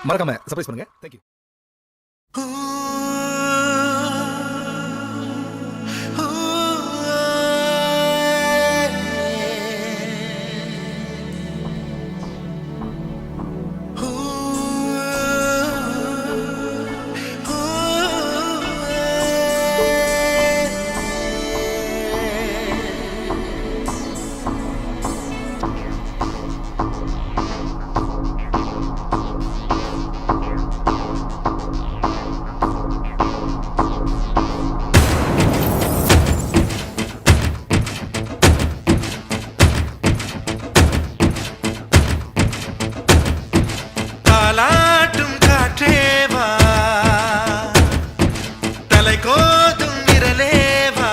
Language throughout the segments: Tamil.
மறக்காம சர்ப்ரைஸ் பண்ணுங்க. தேங்க்யூ. தாலாட்டும் காற்றேவா, தலை கோதும் விரலேவா,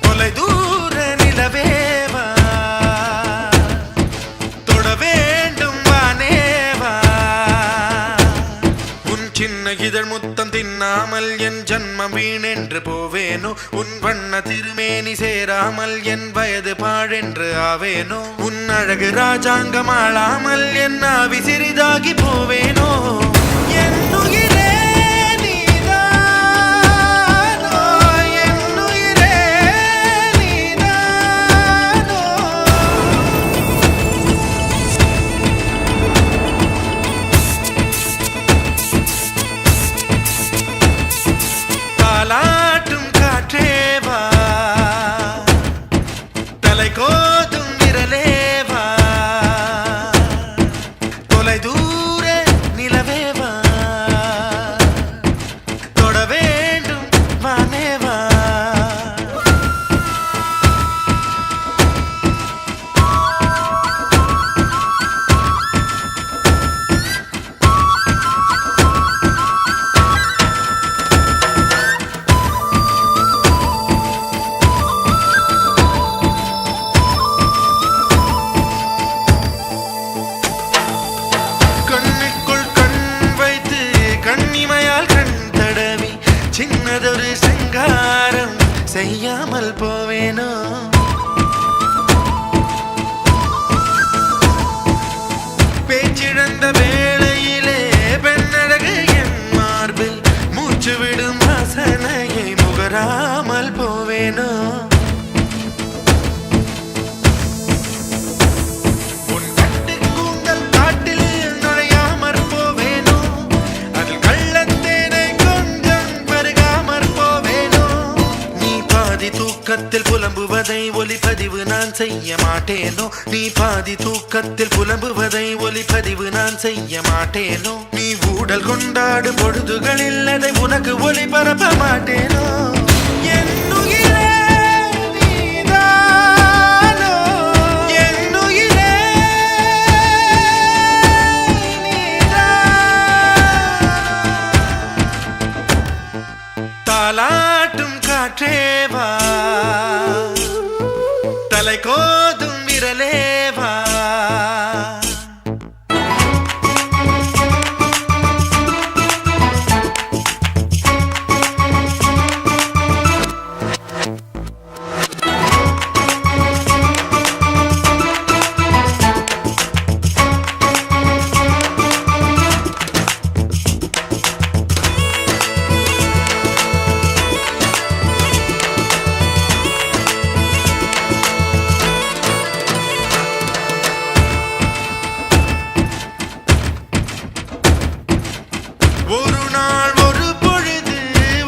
தொலை தூர நிலவேவா, தொட வேண்டும் வானேவா, உன் சின்ன இதழ் முத்தம் தின்னாமல் என் ஜன்மம் வீணென்று போவேனோ, உன் வண்ண திருமேனி சேராமல் என் வயது பாழென்று ஆவேனோ, உன் அழகு ராஜாங்கம் ஆளாமல் என் ஆவி சிறிதாகி போவேனோ, என் உயிரே நீதானோ, என் உயிரே நீதானோ. தாலாட்டும் காற்றேவா, தலை கோதும் விரலேவா, தொலை தூர நிலவேவா, தொட வேண்டும் வானேவா. கண்ணுக்குள் கண் வைத்து கண்ணிமையால் கண் தடவி சின்னதொரு சங்காரம் செய்யாமல் போவேனோ, பேச்சிழந்த வேளையிலே பெண்ணழகு என் மார்பில் மூச்சு விடும் வாசனையை முகராமல் போவேனோ, உன் கட்டு கூந்தல் காட்டில் நுழையாமற் போவேனோ, அதில் கள்ளத்தேனை கொஞ்சம் பருகாமற் போவேனோ, நீ பாதி தூக்கத்தில் புலம்புவதை ஒலிப்பதிவு நான் செய்ய மாட்டேனோ, நீ பாதி தூக்கத்தில் புலம்புவதை ஒலிப்பதிவு நான் செய்ய மாட்டேனோ, நீ ஊடல் கொண்டாடும் பொழுதுகளில் அதை உனக்கு ஒளிபரப்ப மாட்டேனோ, என் உயிரே நீதானோ, என் உயிரே நீதானோ. தாலாட்டும் காற்றேவா, தலை கோதும் விரலேவா, ஒரு நாள் ஒரு பொழுது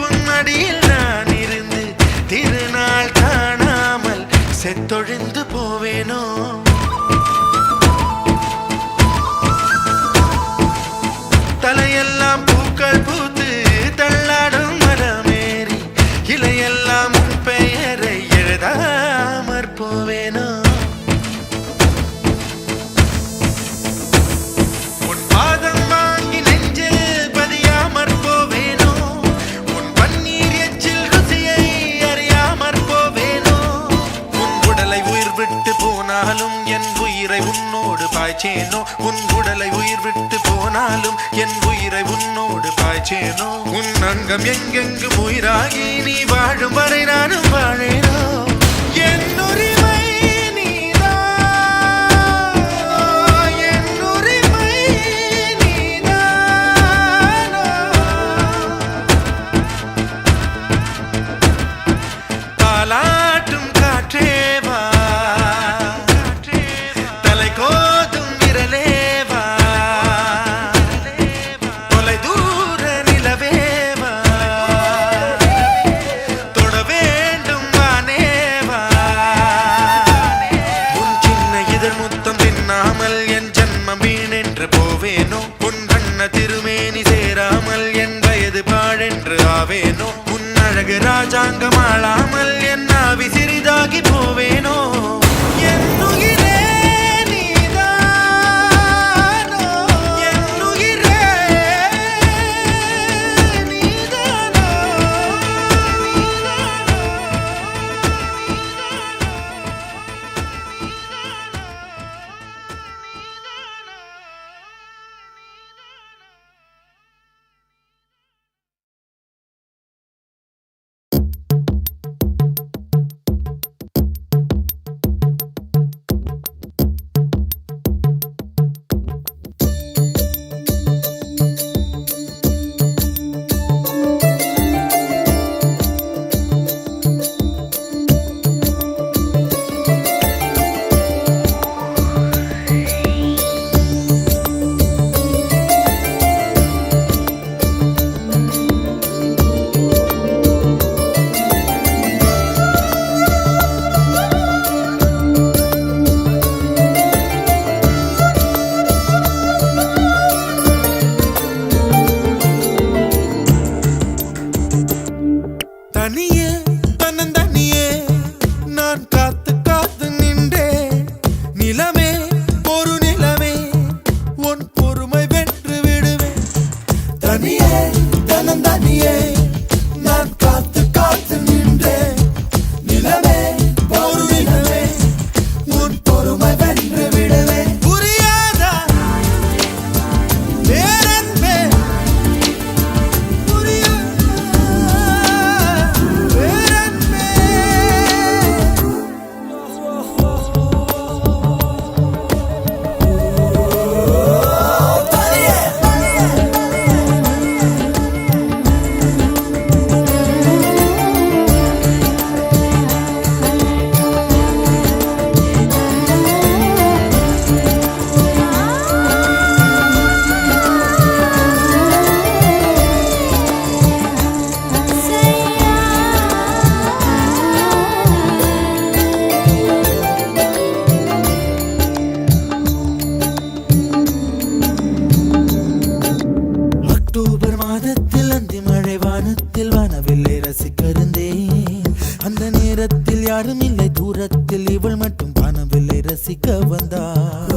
உன் அடியில் நான் இருந்து திருநாள் காணாமல் செத்தொழிந்து போவேனோ, தலையெல்லாம் பூக்கள் பூத்து தள்ளாடும் மரமேறி இலையெல்லாம் உன் பெயரை எழுதாமற் போவேனோ, உன் பாதம் வாங்கி நெஞ்சில் பதியாமற் போவேனோ, உன் பன்னீர் எச்சில் ருசியை அறியாமற் போவேனோ, உன் உடலை உயிர் விட்டு போனாலும் என் உயிரை உன்னோடு பாய்ச்சேனோ, உன் உடலை உயிர் உயிர் விட்டு போனாலும் என் உயிரை உன்னோடு பாய்ச்சேனோ உன் அங்கம் எங்கெங்கு உயிராகி நீ வாழும் வரை நானும் வாழேனோ என் உரிமை தாலாட்டும் காற்றேவா தலை கோதும் விரலேவா தொலை தூர நிலவேவா தொட வேண்டும் வானேவா உன் சின்ன இதழ் முத்தம் தின்னாமல் என் ஜன்மம் வீணென்று போவேனோ உன் வண்ண திருமேனி சேராமல் என் வயது பாழென்று ஆவேனோ உன் அழகு ராஜாங்கம் ஆளாமல் என் ஆவி சிறிதாகி போவேனோ என் உயிரே நீதானோ என் உயிரே நீதானோ தனியே தன்னந்தனியே நான் காத்து காத்து நின்றே நிலமே ஒரு நிலமே உன் பொறுமை வென்று விடுவேன் தனியே தன்னந்தனியே நான் காத்து காத்து நின்றே நிலமே ஒரு நிலமே உன் பொறுமை வென்று விடுவேன் புரியாதா வேறென்பே அக்டோபர் மாதத்தில் அந்தி மழை வானத்தில் வானவில்லை ரசிக்கிறந்தேன் அந்த நேரத்தில் யாரும் இல்லை தூரத்தில் இவள் மட்டும் வானவில்லை ரசிக்க வந்தாள்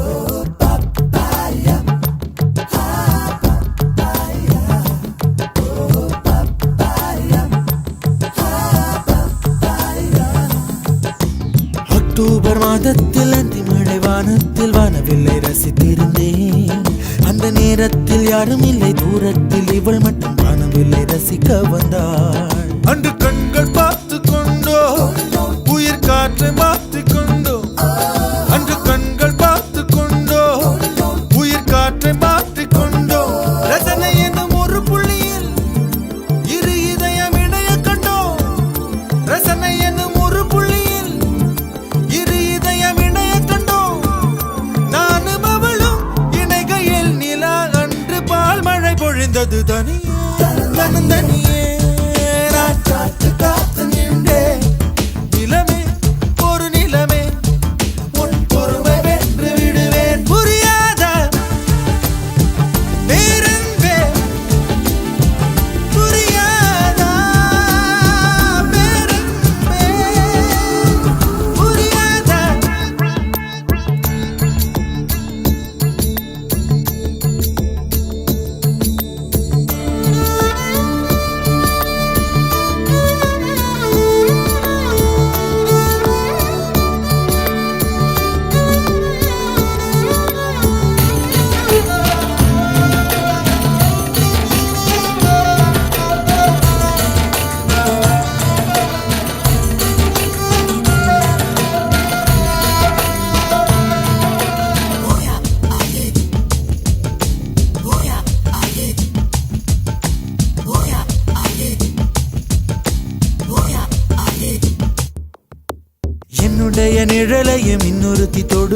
அக்டோபர் மாதத்தில் அந்தி மழை வானத்தில் வானவில்லை ரசித்திருந்தேன் அந்த நேரத்தில் யாரும் இல்லை தூரத்தில் இவள் மட்டும் வானவில்லை ரசிக்க வந்தாள் அன்று கண்கள் பார்த்து கொண்டோ உயிர் காற்றை மாற்றிக் கொண்டோ அன்று கண்கள் பார்த்து கொண்டோ உயிர் காற்றை மாற்றிக் கொண்டோ ரசனை என்னும் ஒரு புள்ளியில் இரு இதயம் இணைய கண்டோ ரசனை என்னும் ஒரு புள்ளியில் இரு இதயம் இணைய கண்டோ நானும் அவளும் இணைகையில் நிலா அன்று பால் மழை பொழிந்தது தனியே தனியே நான் காத்து காத்து நின்றே நிலமே ஒரு நிலமே உன் பொறுமை வென்று விடுவேன் புரியாத வேறென்பே புரியாதா வேறென்பே புரியாதா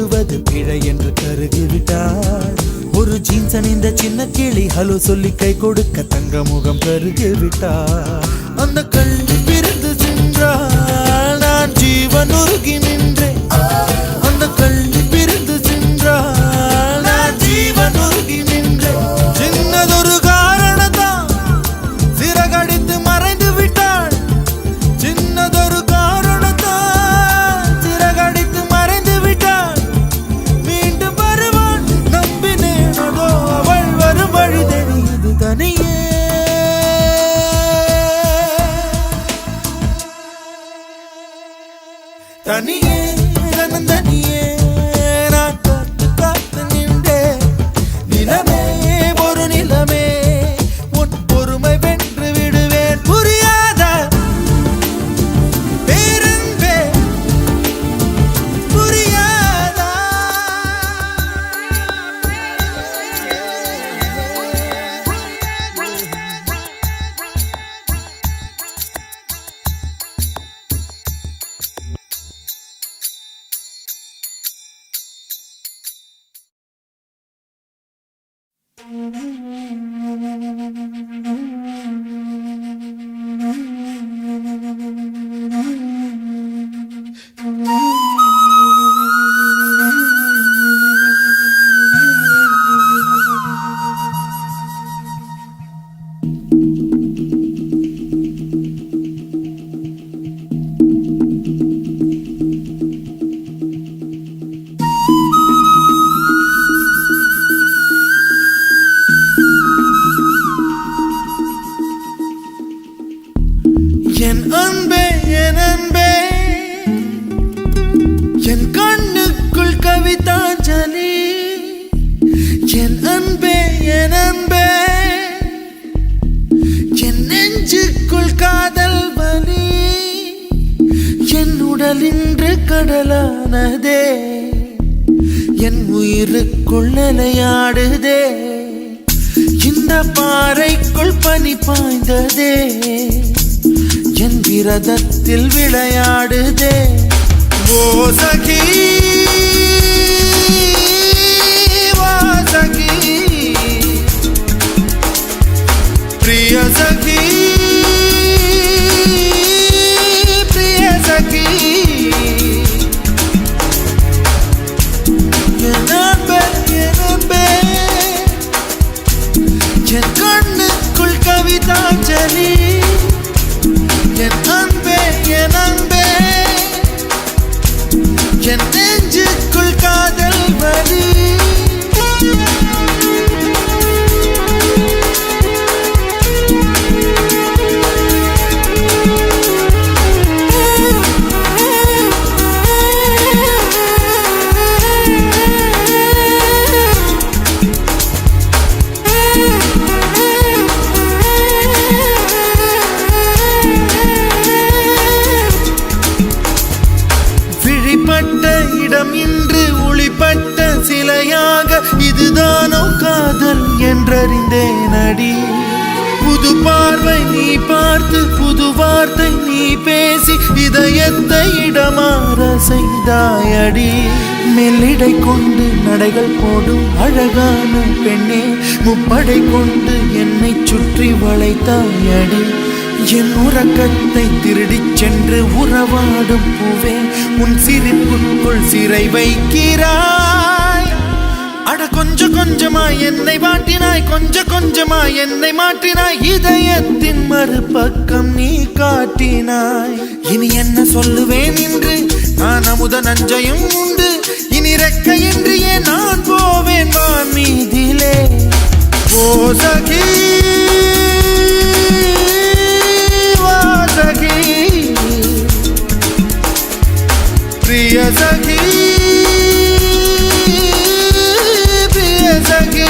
போடுவது பிழை என்று கருகிவிட்டாள். ஒரு ஜீன்ஸ் அணிந்த சின்ன கிளி ஹலோ சொல்லி கை கொடுக்க தங்க முகம் கருகிவிட்டாள். அந்த கல்வி பிரிந்து சென்றால் நான் ஜீவன் உருகி நின்றேன். அந்த கல்வி பிரிந்து சென்றால் நான் ஜீவன் உருகி நின்றேன். சின்னதொரு காரணத்தான் சிறகடித்து மறைந்து விட்டாள். சின்னதொரு காரணத்தான் சிறகடித்து மறைந்து விட்டாள். மீண்டும் வருவாள் நம்பினேன், அதோ அவள் வரும் வழி தெரியுது தனியே. தனியே தனியே நான் காத்து காத்து நின்றேன். நிலமே ஒரு நிலமே உன் பொறுமை வென்று விடுவேன். புரியாத பேரன்பே புரியாதா. என் அன்பே என் அன்பே என் கண்ணுக்குள் கவிதாஞ்சலி. என் அன்பே என் அன்பே என் நெஞ்சுக்குள் காதல் வலி. என் உடல் இன்று கடலானதே, என் உயிருக்குள் நிலையாடுதே. இந்த பாறைக்குள் பனி பாய்ந்ததே, என் விரதத்தில் விளையாடுதே. ஓ சகி வாசகி பிரிய சகி பிரிய சகி. என் அன்பே என் அன்பே என் கண்ணுக்குள் கவிதாஞ்சலி. என் அன்பே என் அன்பே என் நெஞ்சுக்குள் காதல் வலி. இடம் இன்று ஒளிப்பட்ட சிலையாக இதுதானோ காதல் என்றறிந்தேன் அடி. புது பார்வை நீ பார்த்து புது வார்த்தை நீ பேசி இதயத்தை இடமாற செய்தாயடி. மெல்லிடை கொண்டு நடைகள் போடும் அழகான பெண்ணே, முப்படை கொண்டு என்னை சுற்றி வளைத்தாயடி. என் உறக்கத்தை திருடிச் சென்று உறவாடும் பூவே, உன் சிரிப்புக்குள் சிறை வைக்கிறாய். அட கொஞ்சம் கொஞ்சமாய் என்னை வாட்டினாய், கொஞ்சம் கொஞ்சமாய் என்னை மாற்றினாய். இதயத்தின் மறுபக்கம் நீ காட்டினாய். இனி என்ன சொல்லுவேன் என்று நான் அமுத நஞ்சையும் உண்டு. இனி ரெக்கையின்றியே நான் போவேன் வான் மீதிலே. ஓ சகி சகி பிரிய சகி பிரிய சகி.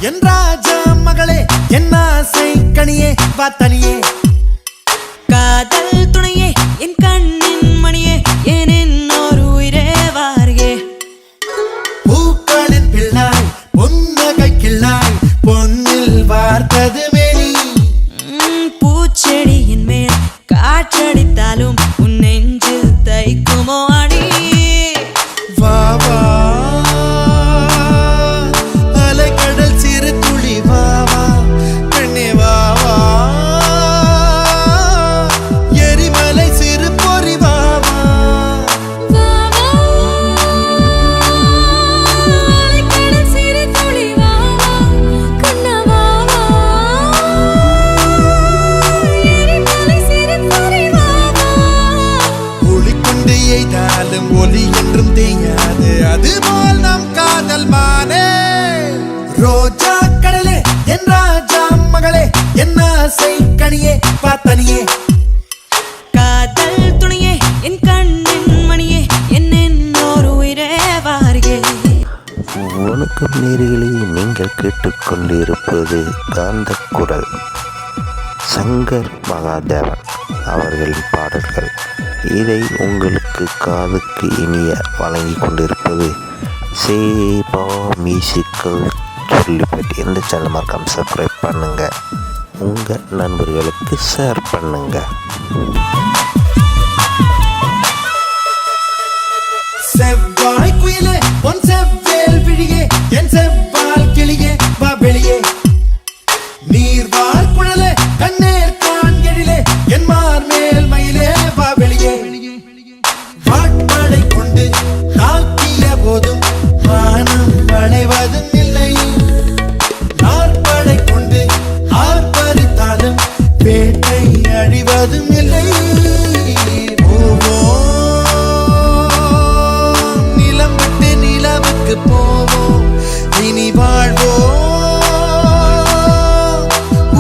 என் ராஜா மகளே என் ஆசை கனியே வா தனியே காதல் துணையே என் கண்ணின் மணியே என் இன்னொரு உயிரே வாரியே பூக்களின் பிள்ளாய் பொன்னகை கிள்ளாய் பொன்னில் வார்த்தது மேனி பூச்செடியின் மேல் காற்றடித்தாலும் உன் நெஞ்சில் தைக்குமோ அடி வா வா அலைக்கடல் சிறு துளி வா வா பெண்ணே வா வா எரிமலை சிறு பொறி வா வா ஒளிக்கொண்டு எய்தாலும் ஒலி என்றும் தேயாது அதுபோல் நம் காதல் மானே ரோஜா கடலே என் ராஜா மகளே என் ஆசை கனியே பார்த்தனியே காதல் துணையே என் கண்ணின் மணியே என் இன்னொரு உயிரே வாரியே வணக்கம் நேயர்களே, நீங்கள் கேட்டுக்கொண்டிருப்பது காந்த குரல் சங்கர் மகாதேவன் அவர்களின் பாடல்கள். இதை உங்களுக்கு காதுக்கு இனிய வழங்கி கொண்டிருப்பது சேபா மியூசிக்கல் சொல்லிப்பேட். இந்த சேனல் மறக்காம சப்ஸ்கிரைப் பண்ணுங்க, உங்க நண்பர்களுக்கு ஷேர் பண்ணுங்க. செவ்வாய் குயிலே பொன் செவ்வேல் விழியே என் செவ்வால் கிளியே வா வெளியே நீர்வார் குழலே கண்ணேர் கான் எழிலே என் மார் மேல் மயிலே வா வெளியே வாட்பாடை கொண்டு தாக்கிய போதும் வானம் வளைவதும் இல்லை நாற்படை கொண்டு ஆர்ப்பரித்தாலும் வேட்டை அழிவதும் இல்லை நிலம் விட்டு நிலவுக்கு போவோம் இனி வாழ்வோம்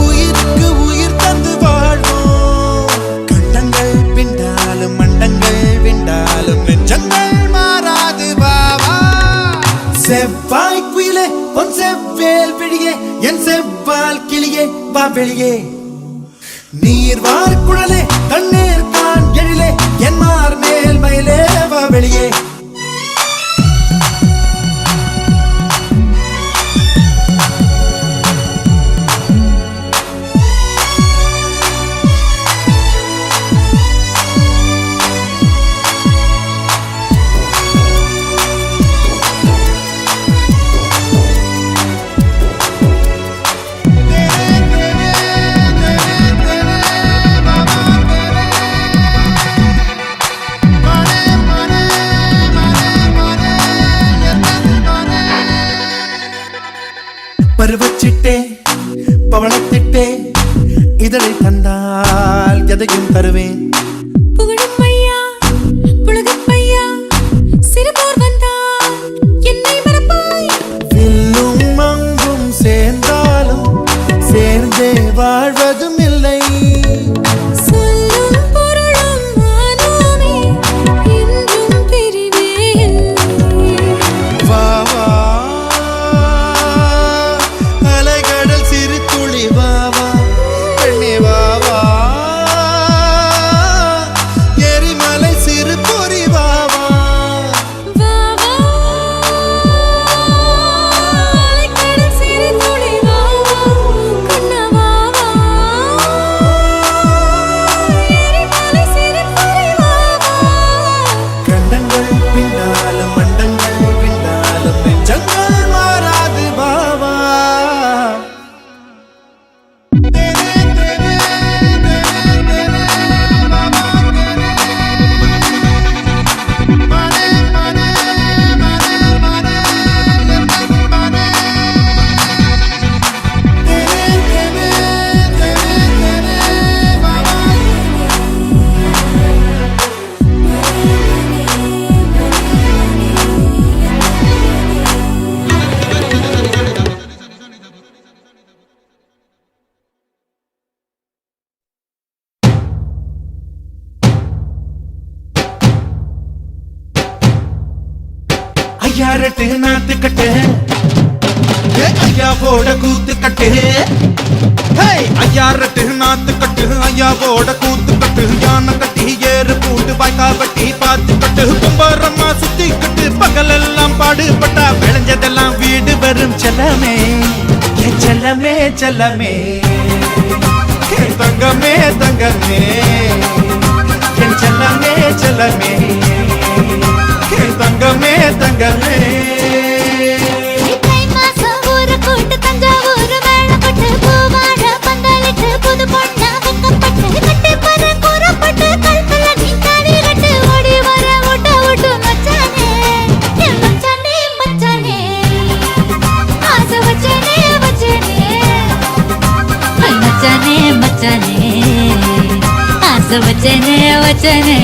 உயிருக்கு உயிர் தந்து வாழ்வோம் கண்டங்கள் பிண்டாலும் மண்டங்கள் விண்டாலும் நெஞ்சங்கள் மாறாது வாவா செவ்வாய் குயிலே பொன் செவ்வேல் விழியே என் செவ்வால் கிளியே வா வெளியே நீர்வார் குழலே கண்ணீர் கான் எழிலே என் மார் மேல் மயிலே வா வெளியே பருவச்சிட்டே பவளத்திட்டே இதழை தந்தால் எதையும் தருவேன் புகழும் ஐயா புலகப் பையா சிறுபோர் வந்தால் என்னை மறப்பாய் வில்லும் அங்கும் சேர்ந்தாலும் சேர்ந்தே வாழ்வதும் இல்லை சொல்லும் பொருளும் நானுமே என்றும் பிரிவே வா வா அலைகடல் சிறு துளி வா வா பெண்ணே வா வா எரிமலை சிறு பொறி வா வா கடல் சிறு துளி வா கண்ணவா எரிமலை சிறு பொறி வா கண்டங்கள் பின்னாலும் மண்டங்கள் பின்னாலும் நெஞ்சங்கள் மாறாது பாவா ஐயாரட்டு நாத்துக்கட்டு ஐயாவோட கூத்து கட்டு ஐயா ரட்டு நாத்து கட்டு ஐயாவோட கூத்து கட்டு யானை கட்டி ஏறு பூண்டு வாய்க்கா வட்டி பார்த்து கட்டு கும்பரம்மா சுத்தி கட்டு பகலெல்லாம் பாடுபட்டா விளைஞ்சதெல்லாம் வீடு வரும் செல்லமே என் செல்லமே செல்லமே என் தங்கமே தங்கமே என் செல்லமே செல்லமே என் தங்கமே தங்கமே தை மாசம் ஊரு கூட்டு தஞ்சாவூர் வேளப்பட்டு பூவாழ பந்தலிட்டு புது பொண்ணா வெக்கப்பட்டு கட்டி பற கூறப்பட்டு கல்பல நீ தாடி கட்டு ஓடி வர ஓட்ட ஓட்டு மச்சானே என் மச்சானே மச்சானே ஆசை வச்சனே வச்சனே மச்சானே மச்சானே ஆசை வச்சனே வச்சனே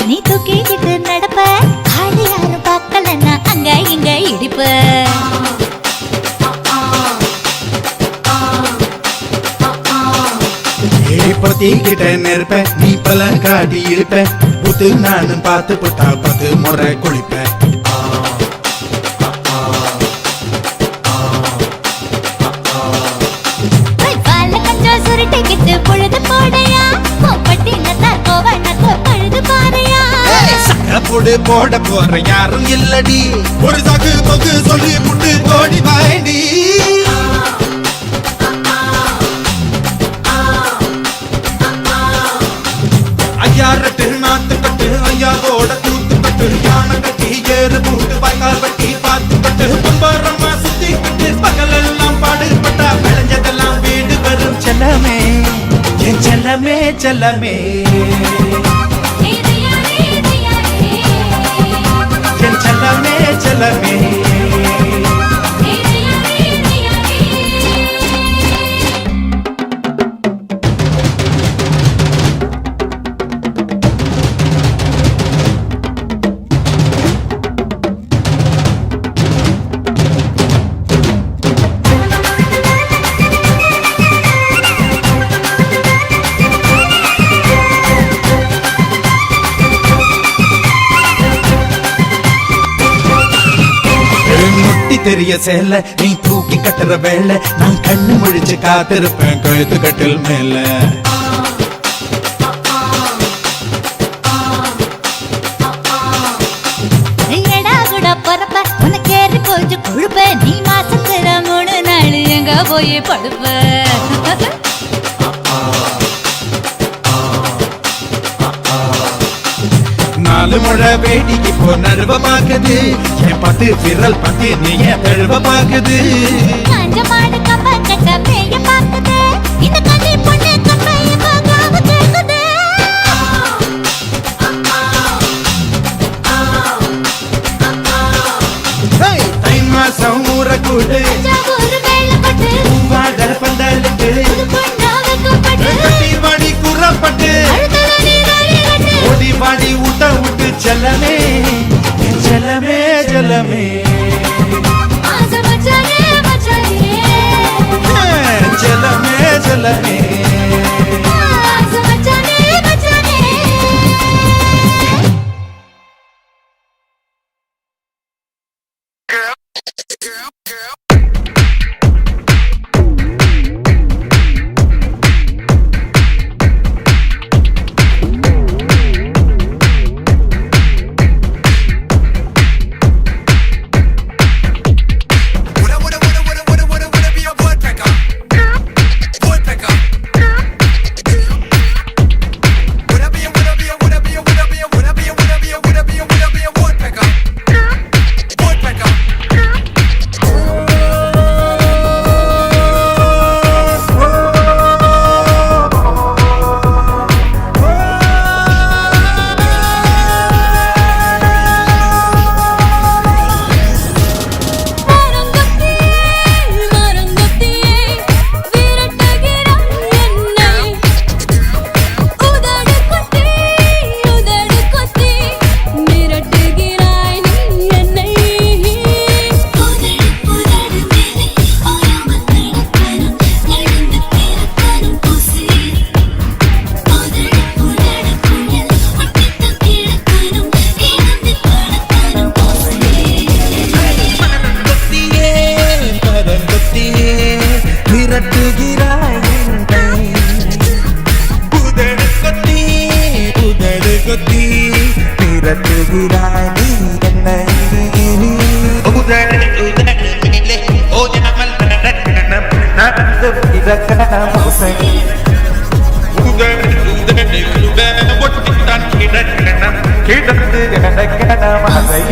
நீ தூக்கிக்கிட்டு நடப்ப ஆளு யாரும் பார்க்கலன்னா அங்க இங்க இடிப்ப பத்திக்கிட்ட நெருப்ப நீ பல காட்டி இருப்ப புத்து நானும் பார்த்து புட்டா 10 முறை குளிப்பேன் பால கஞ்சா சுருட்டிக்கிட்டு பொழுது போடையா பட்டினத்தா கோவனத்தை பழுது பாறையா சக்கப்புடு போட போற யாரும் இல்லடி ஒரு சாக்கு போக்கு சொல்லி புட்டு கோடி வாண்டி ஐயா ரட்டு நாத்து கட்டு ஐயாவோட கூத்து கட்டு யானை கட்டி ஏறு பூண்டு வாய்க்கால் வட்டி பார்த்து கட்டு கும்பரம்மா சுத்தி கட்டு பகலெல்லாம் பாடுபட்டா விளைஞ்சதெல்லாம் வீடு வரும் செல்லமே என் செல்லமே செல்லமே என் செல்லமே செல்லமே தெரிய சேல நீ தூக்கி கட்டுற வேலை நான் கண்ணு முழிச்சு காத்திருப்பேன் கழுத்து கட்டில் மேல எடா கூட பொறப்ப உனக்கு ஏறி போச்சு கொழுப்ப நீ மாசத்துல 3 நாள் எங்க போய் படுப்ப நாலு முழை வேடிக்கு போ நர்வமாக்குது என் 10 விரல் 10 நீ என் தழுவமாக்குது காஞ்ச மாடு கம்ப கட்ட மேய பாக்குது இந்த கண்ணி பொண்ணு கம்பைய பாகாவ கேக்குது தை மாசம் ஊற கூடு தஞ்சாவூர் வேளப்பட்டு பூவாட பந்தலுக்கு புது பொண்ணா வெக்கப்பட்டு கட்டி வாடி கூறப்பட்டு அழுதல நீ தாடி கட்டு ஓடி வாடி ஊட்ட விட்டு செல்லமே என் செல்லமே செல்லமே ஆசை மச்சானே மச்சானே செல்லமே விரட்டுகிறாய் நீ என்னை நடந்து பிறக்கண ஓசை கிடந்து நடக்கண மசை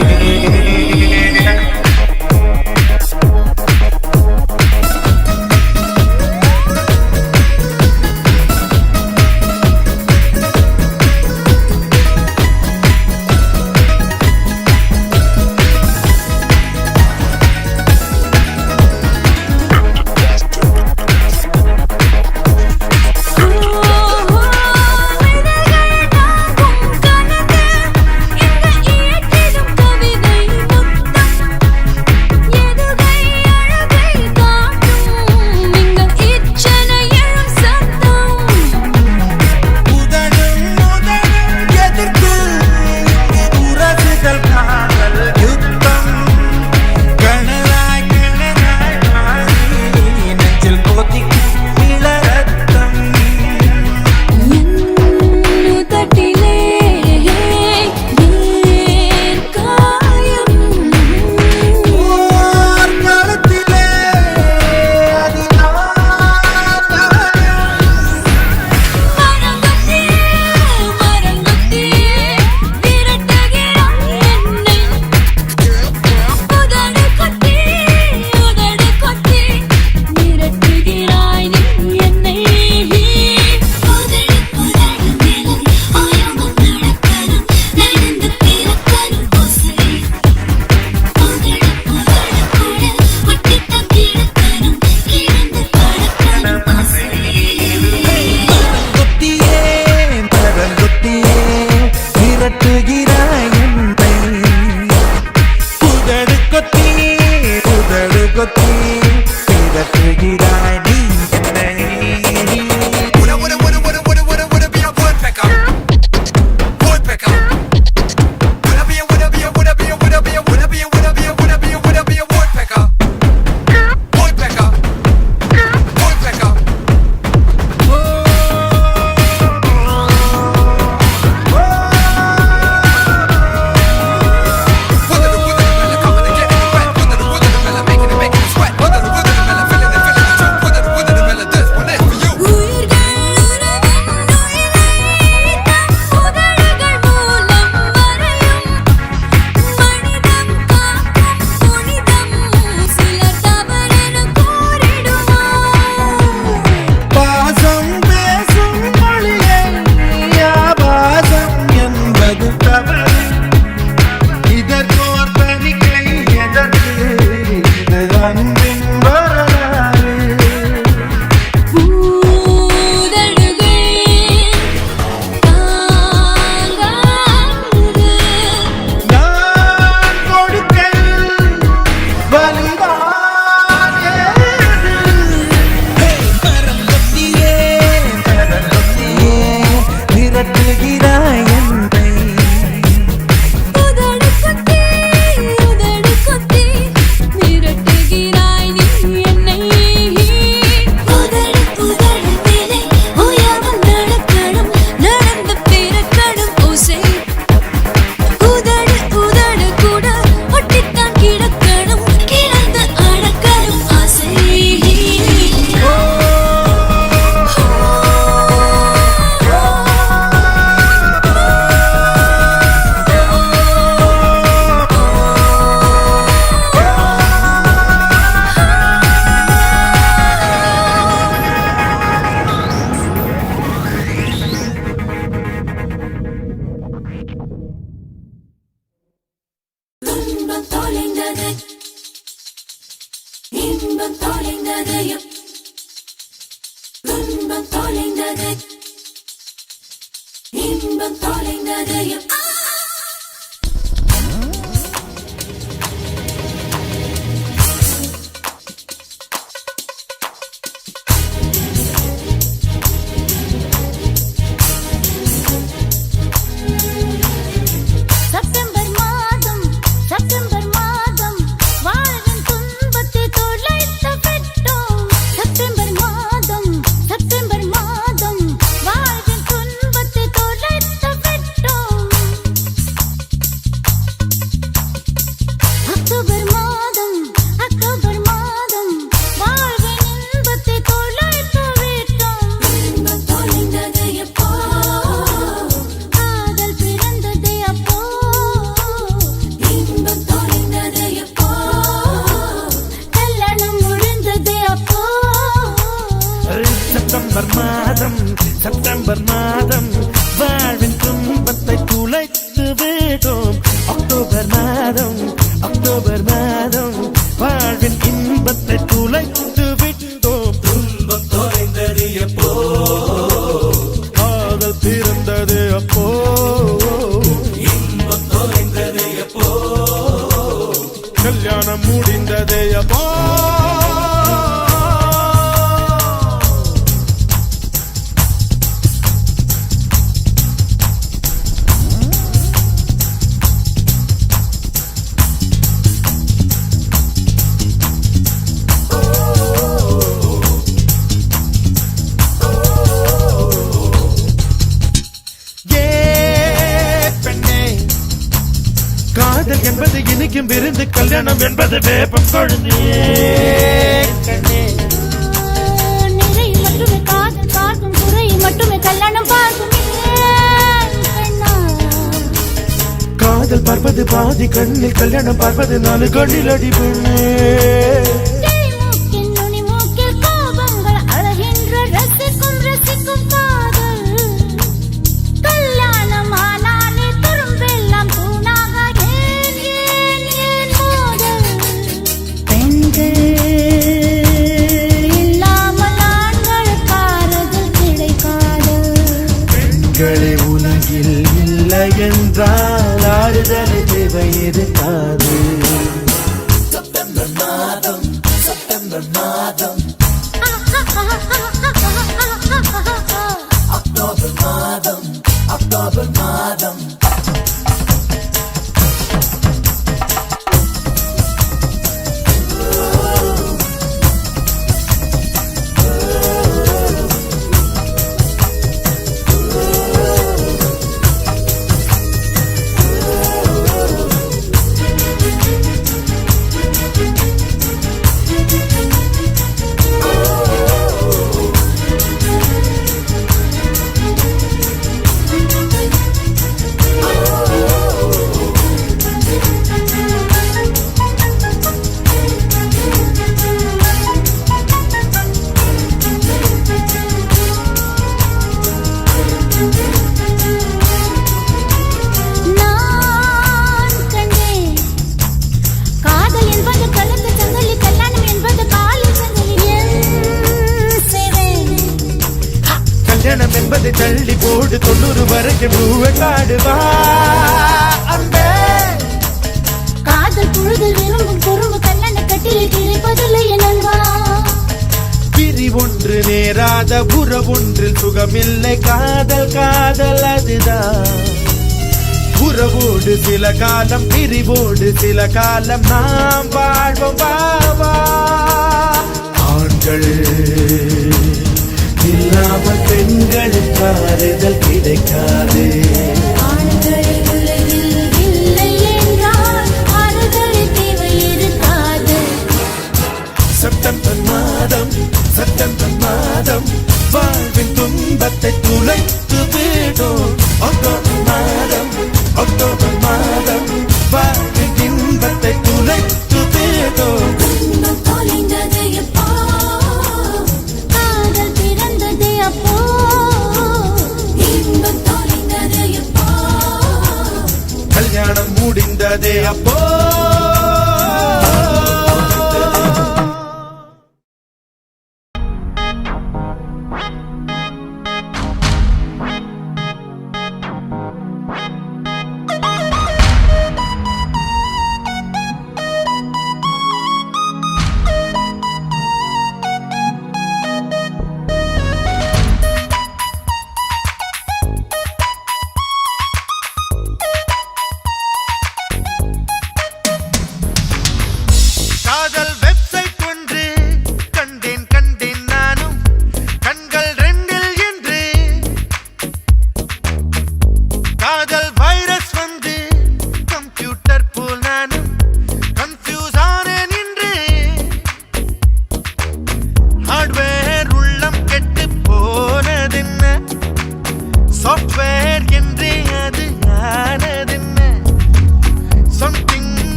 மாதம் செப்டம்பர் மாதம் வாழ்வின் துன்பத்தை துளைத்து விட்டோம். அக்டோபர் மாதம் வாழ்வின் இன்பத்தை துளைத்து விட்டோம். துன்பம் தொலைந்தது எப்போ, காதல் பிறந்தது அப்போ, இன்பம் தொலைந்தது எப்போ, கல்யாணம் முடிந்தது அப்போ. காதல் என்பது இனிக்கும் விருந்து, கல்யாணம் என்பது வேப்பம் கொழுந்து. நிறை மட்டுமே காதல் பார்க்கும், குறை மட்டுமே கல்யாணம் பார்க்கும். காதல் பார்ப்பது பாதி கண்ணில், கல்யாணம் பார்ப்பது 4 கண்ணில் அடி பெண்ணே. நுனி மூக்கில் கோபங்கள் அழகின்ற ரசிக்கும் ரசிக்கும் காதல். கல்யாணம் ஆனாலே துரும்பெல்லாம் தூணாக ஏன் ஏன் ஏன் மோதல். பெண்கள் இல்லாமல் ஆண்களுக்கு ஆறுதல் கிடைக்காது. பெண்களே உலகில் இல்லை என்றால் ஆறுதலை தேவை இருக்காது. செப்டம்பர் மாதம் அக்டோபர் மாதம் நான் கண்டேன். காதல் என்பது கலந்த சங்கிலி, கல்யாணம் என்பது காலில் சங்கிலி. என் சேவை கல்யாணம் என்பதை தள்ளி போடு, 90 வரைக்கும் பூவை காடுவா அன்பே. காதல் புழுதில் விரும்பும் குறும்பு, கல்லணை கட்டில் கிடைப்பதில்லை நண்பா. பிரி ஒன்று நேராத உறவொன்றில் சுகமில்லை. காதல் காதல் அதுதான். உறவோடு சில காலம், பிரிவோடு சில காலம் நாம் வாழ்வோம் பாவா. ஆண்கள் இல்லாமல் பெண்களுக்கு ஆறுதல் கிடைக்காது. ஆண்கள் உலகில் இல்லை என்றால் ஆறுதல் தேவை இருக்காது. செப்டம்பர் மாதம் வாழ்வின் துன்பத்தை துளைத்து விடும். அக்டோபர் மாதம் வாழ்வின் இன்பத்தை துளைத்து விடும். இன்பம் தொலைந்தது எப்போ, காதல் பிறந்தது அப்போ, இன்பம் தொலைந்தது எப்போ, கல்யாணம் முடிந்ததே அப்போ.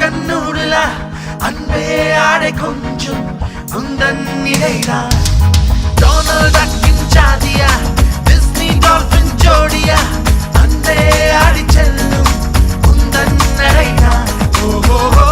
சிக்கன் நூடுலா அன்பே ஆடை கொஞ்சம் உந்தன் இடைதான் டொனால்ட் டக்கின் ஜாதியா டிஸ்னி டால்பின் ஜோடியா அன்பே ஆடி செல்லும் உந்தன் நடைதான் ஓஹோ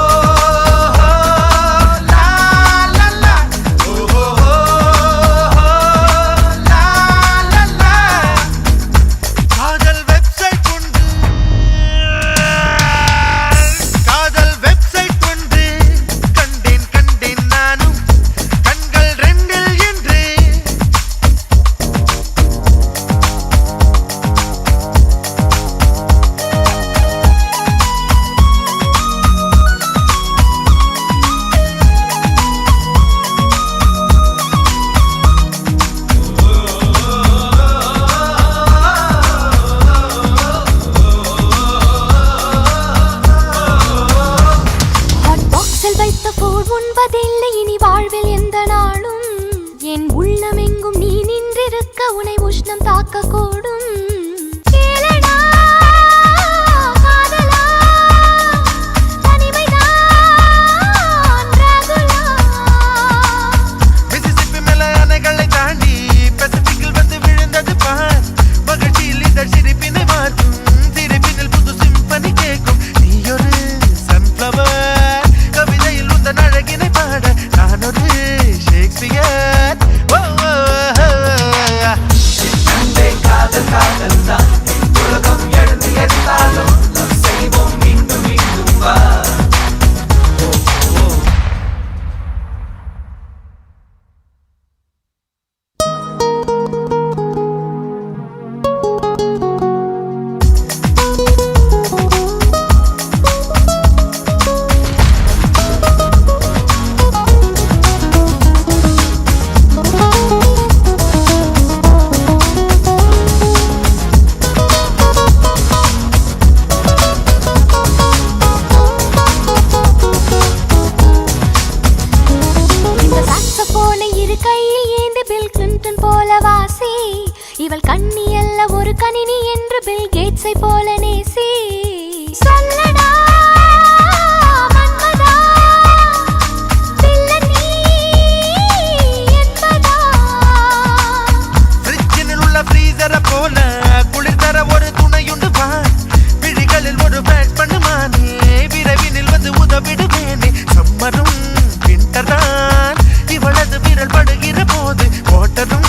இவள் கண்ணி அல்ல ஒரு கணினி என்று பில் கேட்ஸை போல நேசி சொல்லடா மன்மதா பிள்ளை என்பதா ஃப்ரிட்ஜினில் உள்ள ஃப்ரீசரை போல குளிர் தர ஒரு துணையுண்டு பார் விழிகளில் ஒரு பேக் பண்ணுமானே விரைவினில் வந்து உதவிடுவேனே சம்மரும் வின்டர் தான் இவளது விரல் படுகிற போது ஓட்டரும்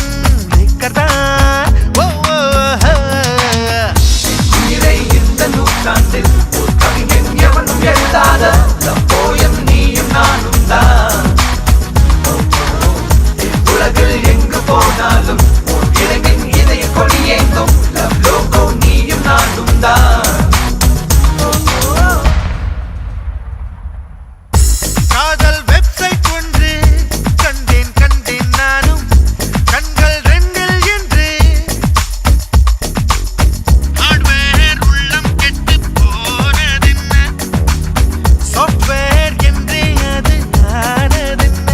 உலகில் எங்கு போனாலும் இளைஞன் இதய கொடி எங்கும் லோகோ நீயும் நானும் தான் காதல் வெப்சைட் ஒன்று கண்டேன் கண்டேன் நானும் கண்கள் ரெண்டில் என்று ஹார்ட்வேர் உள்ளம் கெட்டு போனதென்ன சாஃப்ட்வேர் என்றே அது ஆனதென்ன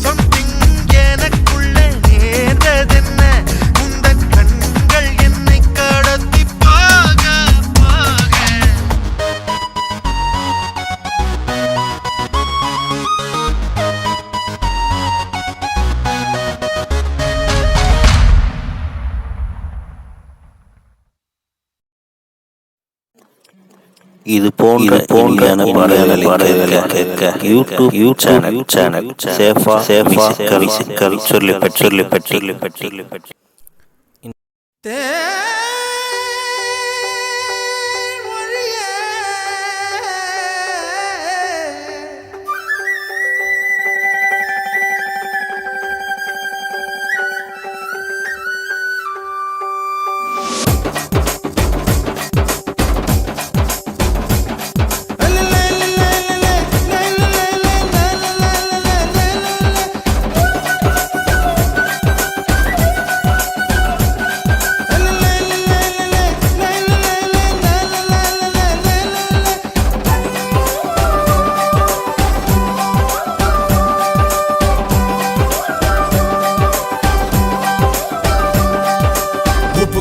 சம்திங் எனக்குள்ளே நேர்ந்ததென்ன உந்தன் கண்கள் என்னை கடத்தி போக போக இது போன்ற பாடல்களை கேட்க யூடியூப் சேனல் சேஃபா கவிசிக்கல் சொல்லிப்பட்டி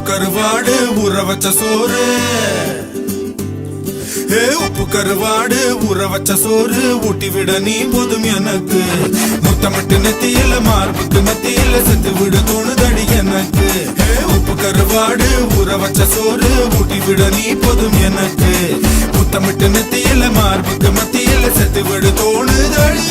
கருவாடு ஊற வச்ச சோறு உப்பு கருவாடு ஊற வச்ச சோறு ஊட்டி விட நீ போதும் எனக்கு முத்தமிட்டு நெத்தியில மார்புக்கு நெத்தியில செத்து விட தோணுதடி எனக்கு உப்பு கருவாடு ஊற வச்ச சோறு ஊட்டி விட நீ போதும் எனக்கு முத்தமிட்டு நெத்தியில மார்புக்கு மத்தியில செத்து விட தோணுதடி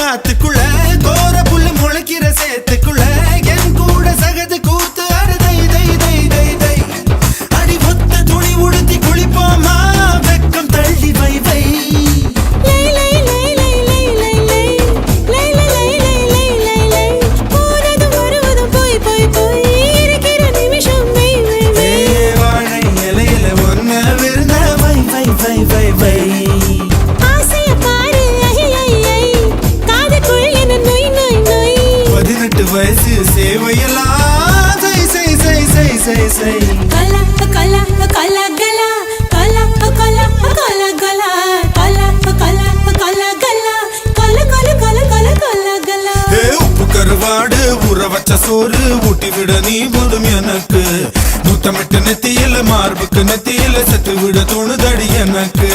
ஆத்துக்குள்ள கோர புல்லு முளைக்கிற சேத்துக்குள்ள என் கூட சகது கூத்து அடதை தை தை தை தை அடி ஒத்த துணி உடுத்தி குளிப்போமா வெக்கம் தள்ளி வை வை வாழை இலையில ஒன்ன விருந்த வை வை வை வை வை வயசு சேவையெல்லாம் செய் செய் செய் செய் செய் செய் கல கல கல கல கல கல கல கல கல கல கல கல கல கல கல கல கல உப்பு கருவாடு ஊற வச்ச சோறு ஊட்டி விட நீ போதும் எனக்கு முத்தமிட்டு நெத்தியில மார்புக்கு நெத்தியில செத்து விட தோணுதடி எனக்கு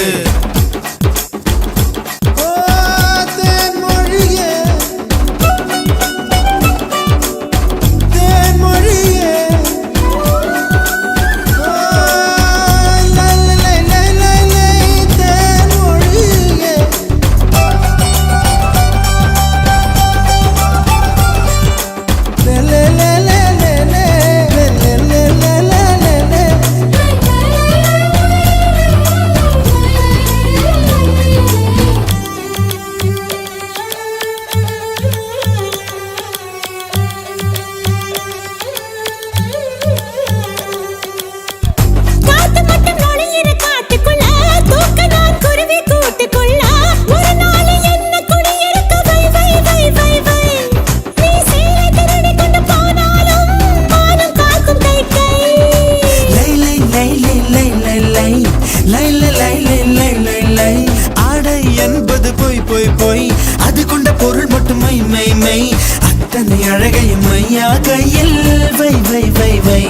அது கொண்ட பொருள் மட்டும் மை மை மை அத்தனை அழகையும் மையா கையில் வை வை வை வை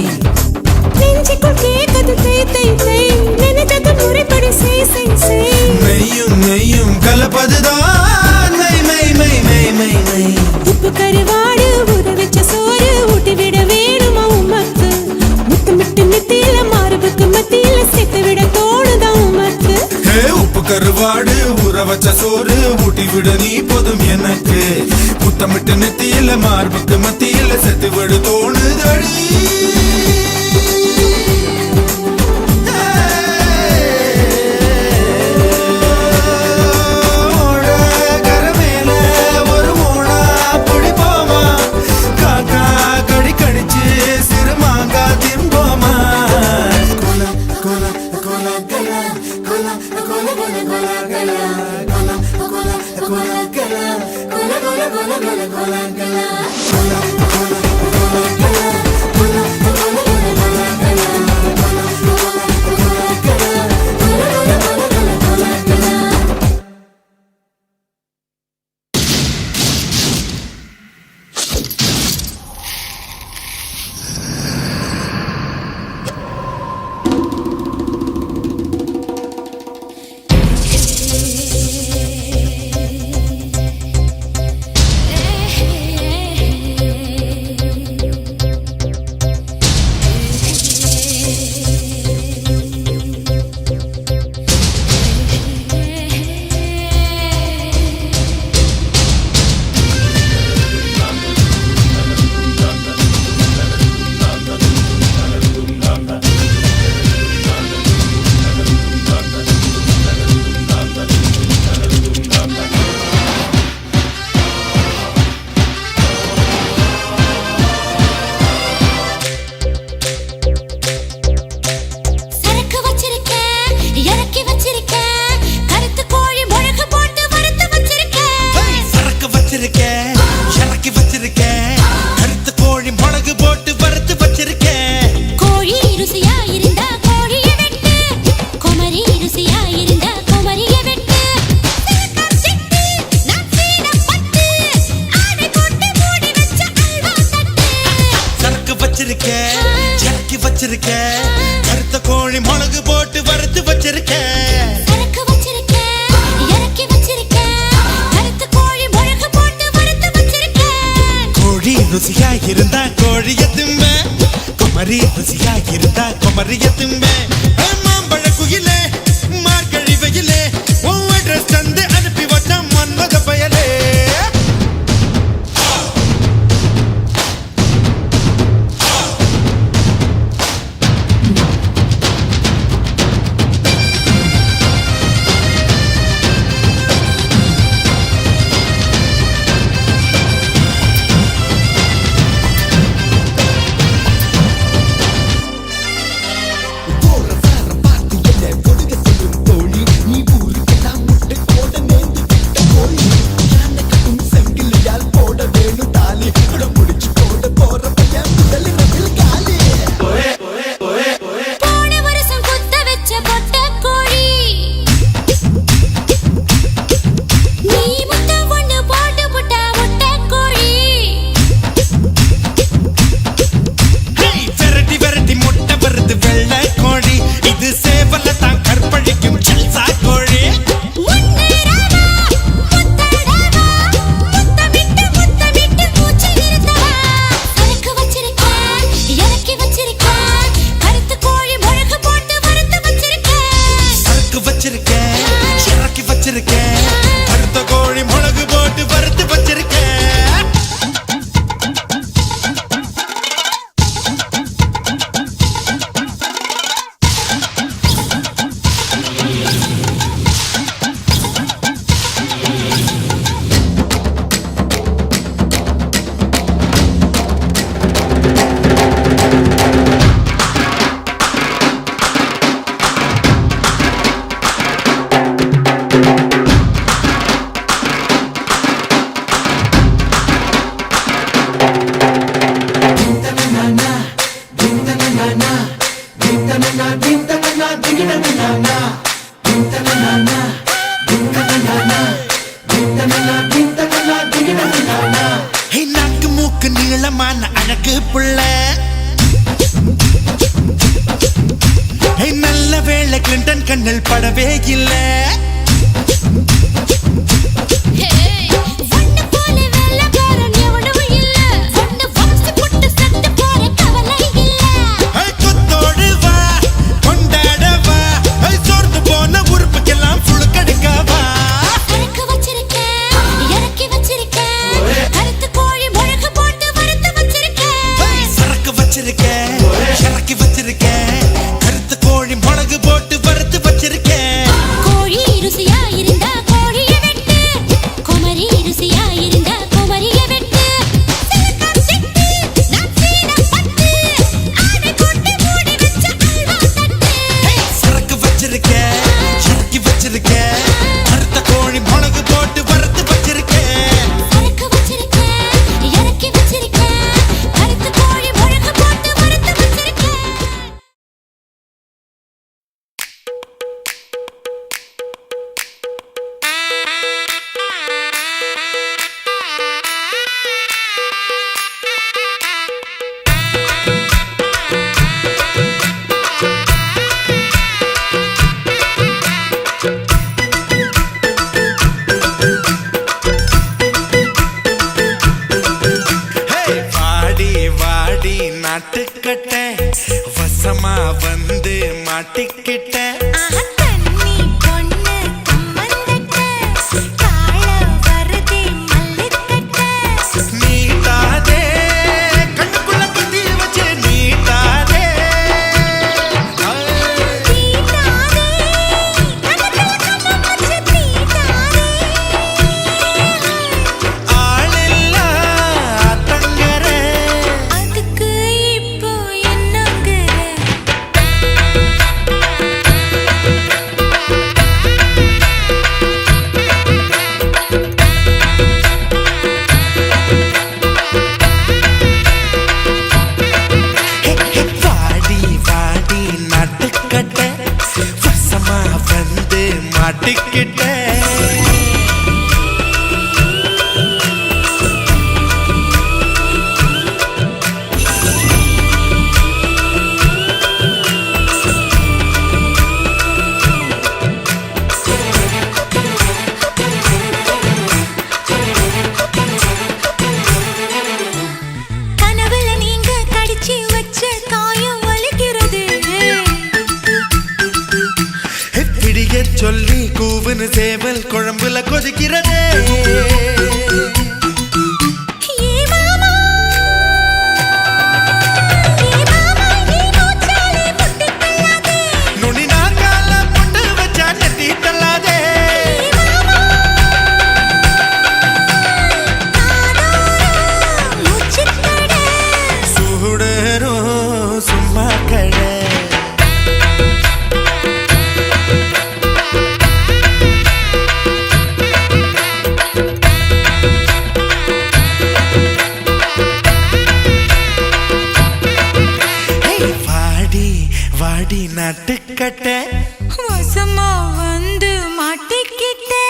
நெஞ்சுக்குள் கேட்குது தை தை தை நினைச்சது முறைப்படி செய் செய் செய் மெய்யும் மெய்யும் கலப்பதுதான் மை மை மை மை மை மை உப்பு கருவாடு ஊற வச்ச சோறு ஊட்டி விட வேணுமா உமக்கு முத்தமிட்டு நெத்தியில மார்புக்கு மத்தியில சேர்த்து விட தோணுதா உமக்கு உப்பு கருவாடு ஊற வச்ச சோறு ஊட்டி விட நீ போதும் எனக்கு முத்தமிட்டு நெத்தியில மார்புக்கு மத்தியில செத்து விட தோணுதடி வச்சிருக்கேன் இறக்கி வச்சிருக்கேன் கருத்த கோழி மிளகு போட்டு வறுத்து வச்சிருக்கேன் சரக்கு வச்சிருக்கேன் இறக்கி வச்சிருக்கேன் கருத்து கோழி மிளகு போட்டு வறுத்து வச்சிருக்கேன் கோழி ருசியா இருந்தா கோழிய திம்ப குமரி ருசியா இருந்தா குமரிய திம்ப மாம்பழ குயிலே மார்கழி வெயிலே உன் அட்ரஸ் தந்து அனுப்பி வச்ச மன்மத பயலே போன வருஷம் குத்த வச்ச பொட்ட கோழி நீ முட்டை ஒண்ணு போட்டு புட்டா முட்டை கோழி விரட்டி விரட்டி முட்டை வருது வெள்ளை கோழி இது சேவல தான் கற்பழிக்கும் செல்சா கோழி முன்னேறவா முத்தடவா முத்தமிட்டு மூச்சு நிறுத்தவா சரக்கு வச்சிருக்கேன் இறக்கி வச்சிருக்கேன் கருத்து கோழி மிளகு போட்டு வறுத்து வச்சிருக்கேன் சரக்கு வச்சிருக்கேன் இறக்கி வச்சிருக்கேன் கருத்த கோழி மிளகு போட்டு வறுத்து வச்சிருக்கேன் நாக்கு மூக்கு நீளமான அழகு புள்ள நல்ல வேளை கிளின்டன் கண்ணில் படவே இல்லை ஒண்ணு போல வெள்ள காரன் எவனும் இல்ல ஒண்ணு வாசி புட்டு சத்து போற கவலை இல்ல கொத்தோடு வா கொண்டாட வா சோர்ந்து போன உறுப்புக்கெல்லாம் புழுக்கெடுக்கவா சரக்கு வச்சிருக்கேன் இறக்கி வச்சிருக்கேன் கருத்து கோழி மிளகு போட்டு வறுத்து வச்சிருக்கேன் சரக்கு வச்சிருக்கேன் இறக்கி வச்சிருக்கேன் கருத்து கோழி மிளகு போட்டு வறுத்து வச்சிருக்கேன் கோழி ருசியா இருந்தா குபுகுபுன்னு சேவல் குழம்புல கொதிக்கிறதே வாடி நட்டுக்கட்ட வசமா வந்து மாட்டிக்கிட்டே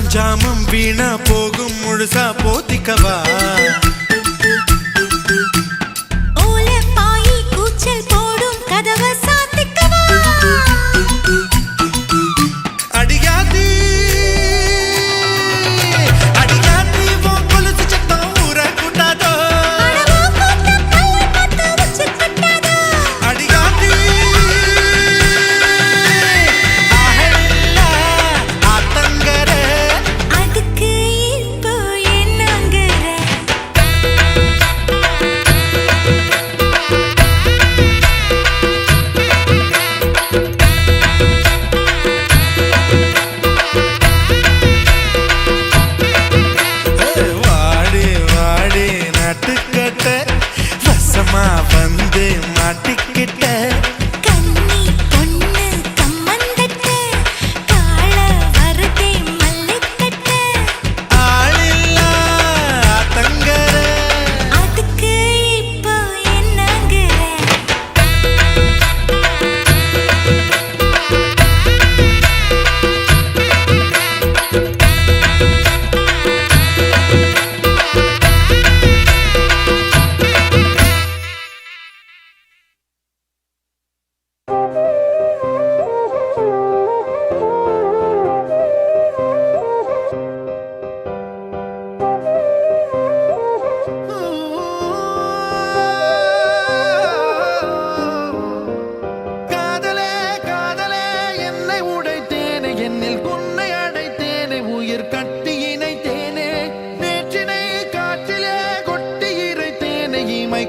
ஜாமம் வீணா போகும் முழுசா போத்திக்கவா ஓலை பாயி கூச்சல் போடும் கதவை சாத்திக்கவா அடியாதி அடியாதி உன் கொலுசு சத்தம் ஊர கூட்டாதோ அடியாதி வந்து மாட்டிக்கிட்ட கன்னி பொண்ணு கம்மந்தட்ட காள வருதே மல்லிக்கட்ட ஆளில்லா தங்கர அதுக்கு இப்போ என்னங்கிற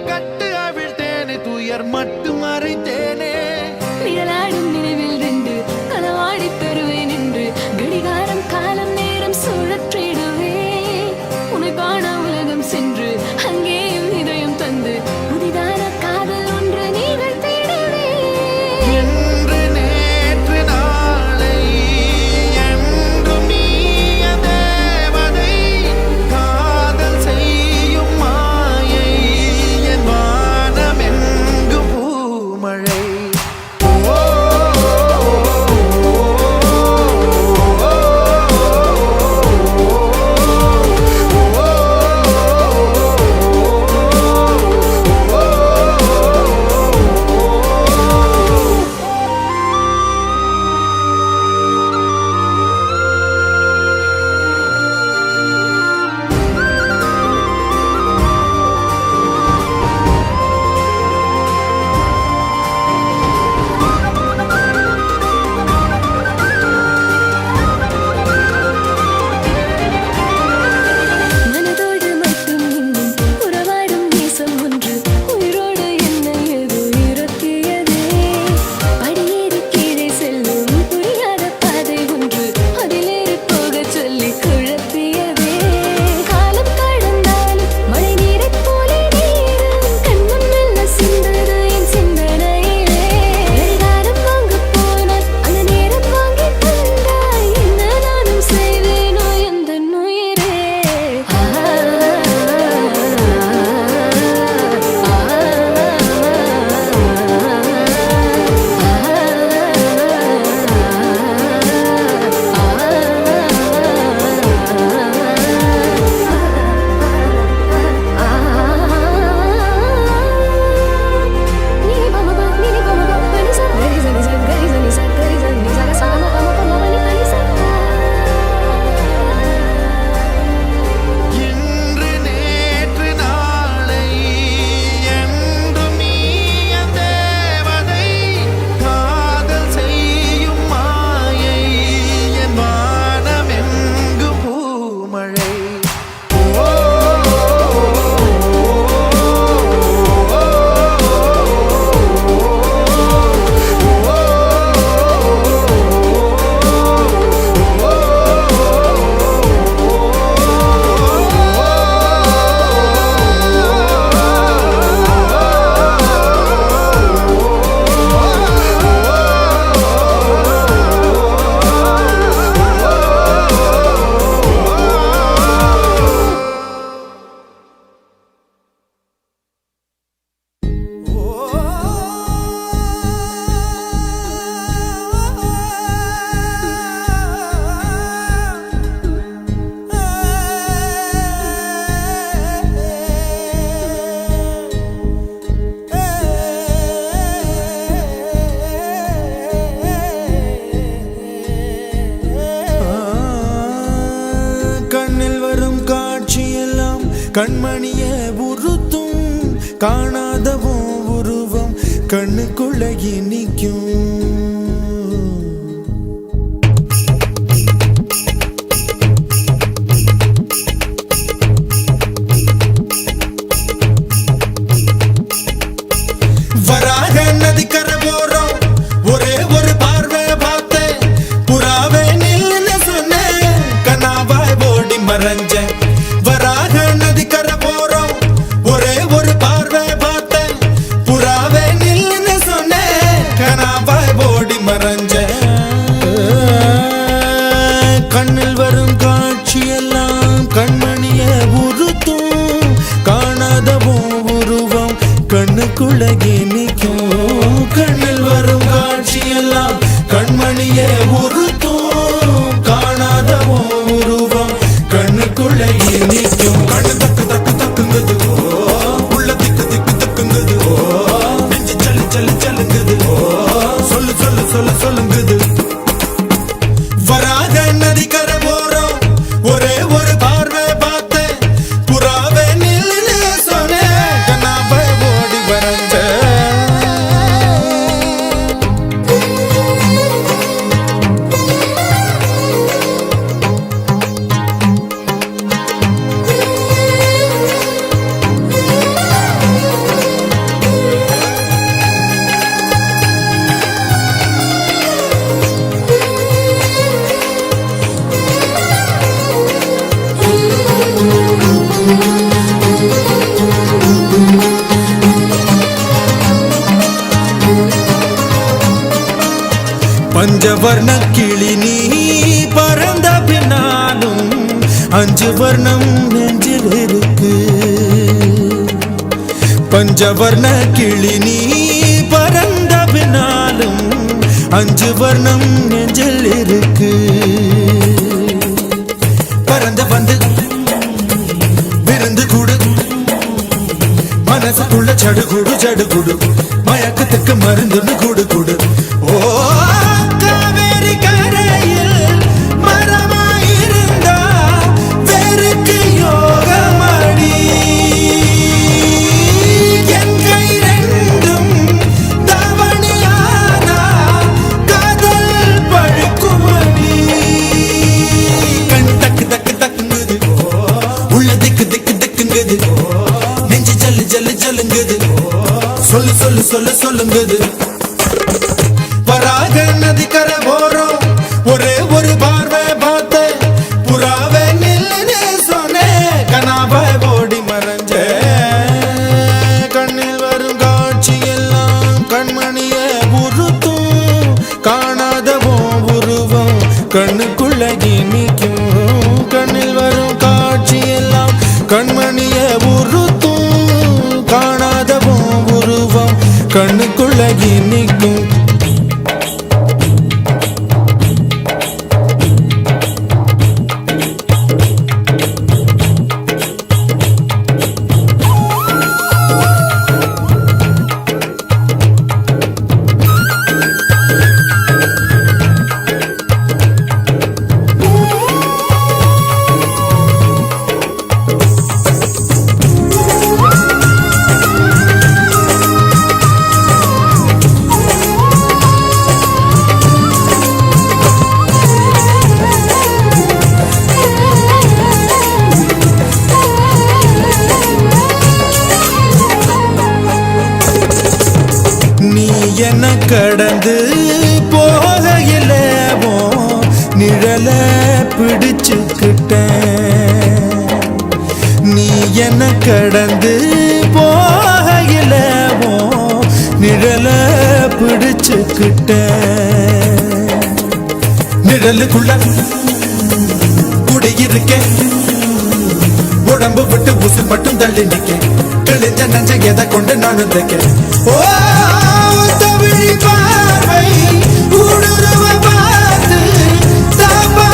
கட்டு அவிழ்த்தேனே துயர் மட்டும் மறைத்தேனே நிழலாடும் நினைவில் நின்று களவாடி தருவேன் என்று கடிகாரம் காலம் நேரம் சுழற்றிடுவே உன்னை காண உலகம் சென்று அங்கேயும் இதயம் தந்து புதிதான காதல் ஒன்று நீங்கள் தேடுவே என்று நேற்று நாளை என்றும் நீய தேவதை காதல் செய்யும் மாயை என் வானம் எங்கு பூமழை கண்மணிய உறுத்தும் காணாதவும் உருவம் கண்ணுக்குள்ள நிற்கும். வராக நதிக்கரை போறோம் ஒரே ஒரு பார்வை பார்த்தேன் புறாவே நில்லுன்னு சொன்னேன் கனாவாய் ஓடி மறைஞ்சேன். வராக நதிக்கரை போறோம் ஒரே ஒரு பார்வை பார்த்தேன் புறாவே நில்லுன்னு சொன்னேன் கனாவாய் ஓடி மறைஞ்சேன். கண்ணில் வரும் காட்சியெல்லாம் கண்மணிய உறுத்தும் காணாதவும் உருவம் கண்ணுக்குள்ள நிற்கும். கண்ணில் வரும் காட்சியெல்லாம் கண்மணிய உறுத்தும் காணாதவும் உருவம் கண்ணுக்குள்ள நிற்கும். கண்ணு தக்கு தக்கு தக்குங்குது உள்ள திக்கு திக்கு தக்குங்குது நெஞ்சு சல்லு சல்லு சல்லுங்குது சொல்லு சொல்லு சொல்லு சொல்லுங்குது. வராக நதிக்கரை போறோம் ஒரே ஒரு பார்வை பார்த்தேன் புறாவே நில்லுன்னு சொன்னேன் கனாவை ஓடி வரைஞ்சேன். பஞ்சவர்ண கிளி நீ பறந்த பின்னாலும் 5 வர்ணம் நெஞ்சில் இருக்கு. பஞ்சவர்ண கிளி நீ பறந்த பின்னாலும் 5 வர்ணம் நெஞ்சில் இருக்கு. பறந்து வந்து விருந்து கூடு மனசுக்குள்ள சடுகுடு சடுகுடு மயக்கத்துக்கு மருந்துன்னு கூடு கூடு. ஓ காவேரி கரையில் மரமாயிருந்தா வெறுக்கு யோகமடி என் கை ரெண்டும் தவணியானா காதல் பழுக்குமடி. கண் தக்கு தக்கு தக்குங்குது உள்ள திக்கு திக்கு திக்குங்குது நெஞ்சு ஜல்லு ஜல்லு ஜல்லுங்குது சொல்லு சொல்லு சொல்லு சொல்லுங்குது. வராக நதிக்கரை போறோம் ஒரே ஒரு பார்வை பார்த்தேன் புறாவே நில்லுன்னு சொன்னேன் கனாவை ஓடி மறைஞ்சேன். கண்ணில் வரும் காட்சியெல்லாம் கண்மணிய உறுத்தும் காணாதவும் உருவம் கண்ணுக்குள்ள நிற்கும். கண்ணில் வரும் காட்சியெல்லாம் கண்மணிய உறுத்தும் காணாதவும் உருவம் கண்ணுக்குள்ள நிற்கும். என்ன கடந்து போகையில நிழல பிடிச்சுக்கிட்டேன். நீ என்ன கடந்து போகையில நிழல பிடிச்சுக்கிட்டேன். நிழலுக்குள்ள குடியிருக்கேன் உடம்பு விட்டு உசு மட்டும் தள்ளி நிக்க கிழிஞ்ச நஞ்ச எதை கொண்டு நான் தைக்கிறேன். ஓ தமிழ் பார்வை ஊடுருவ பார்த்து தாப்பா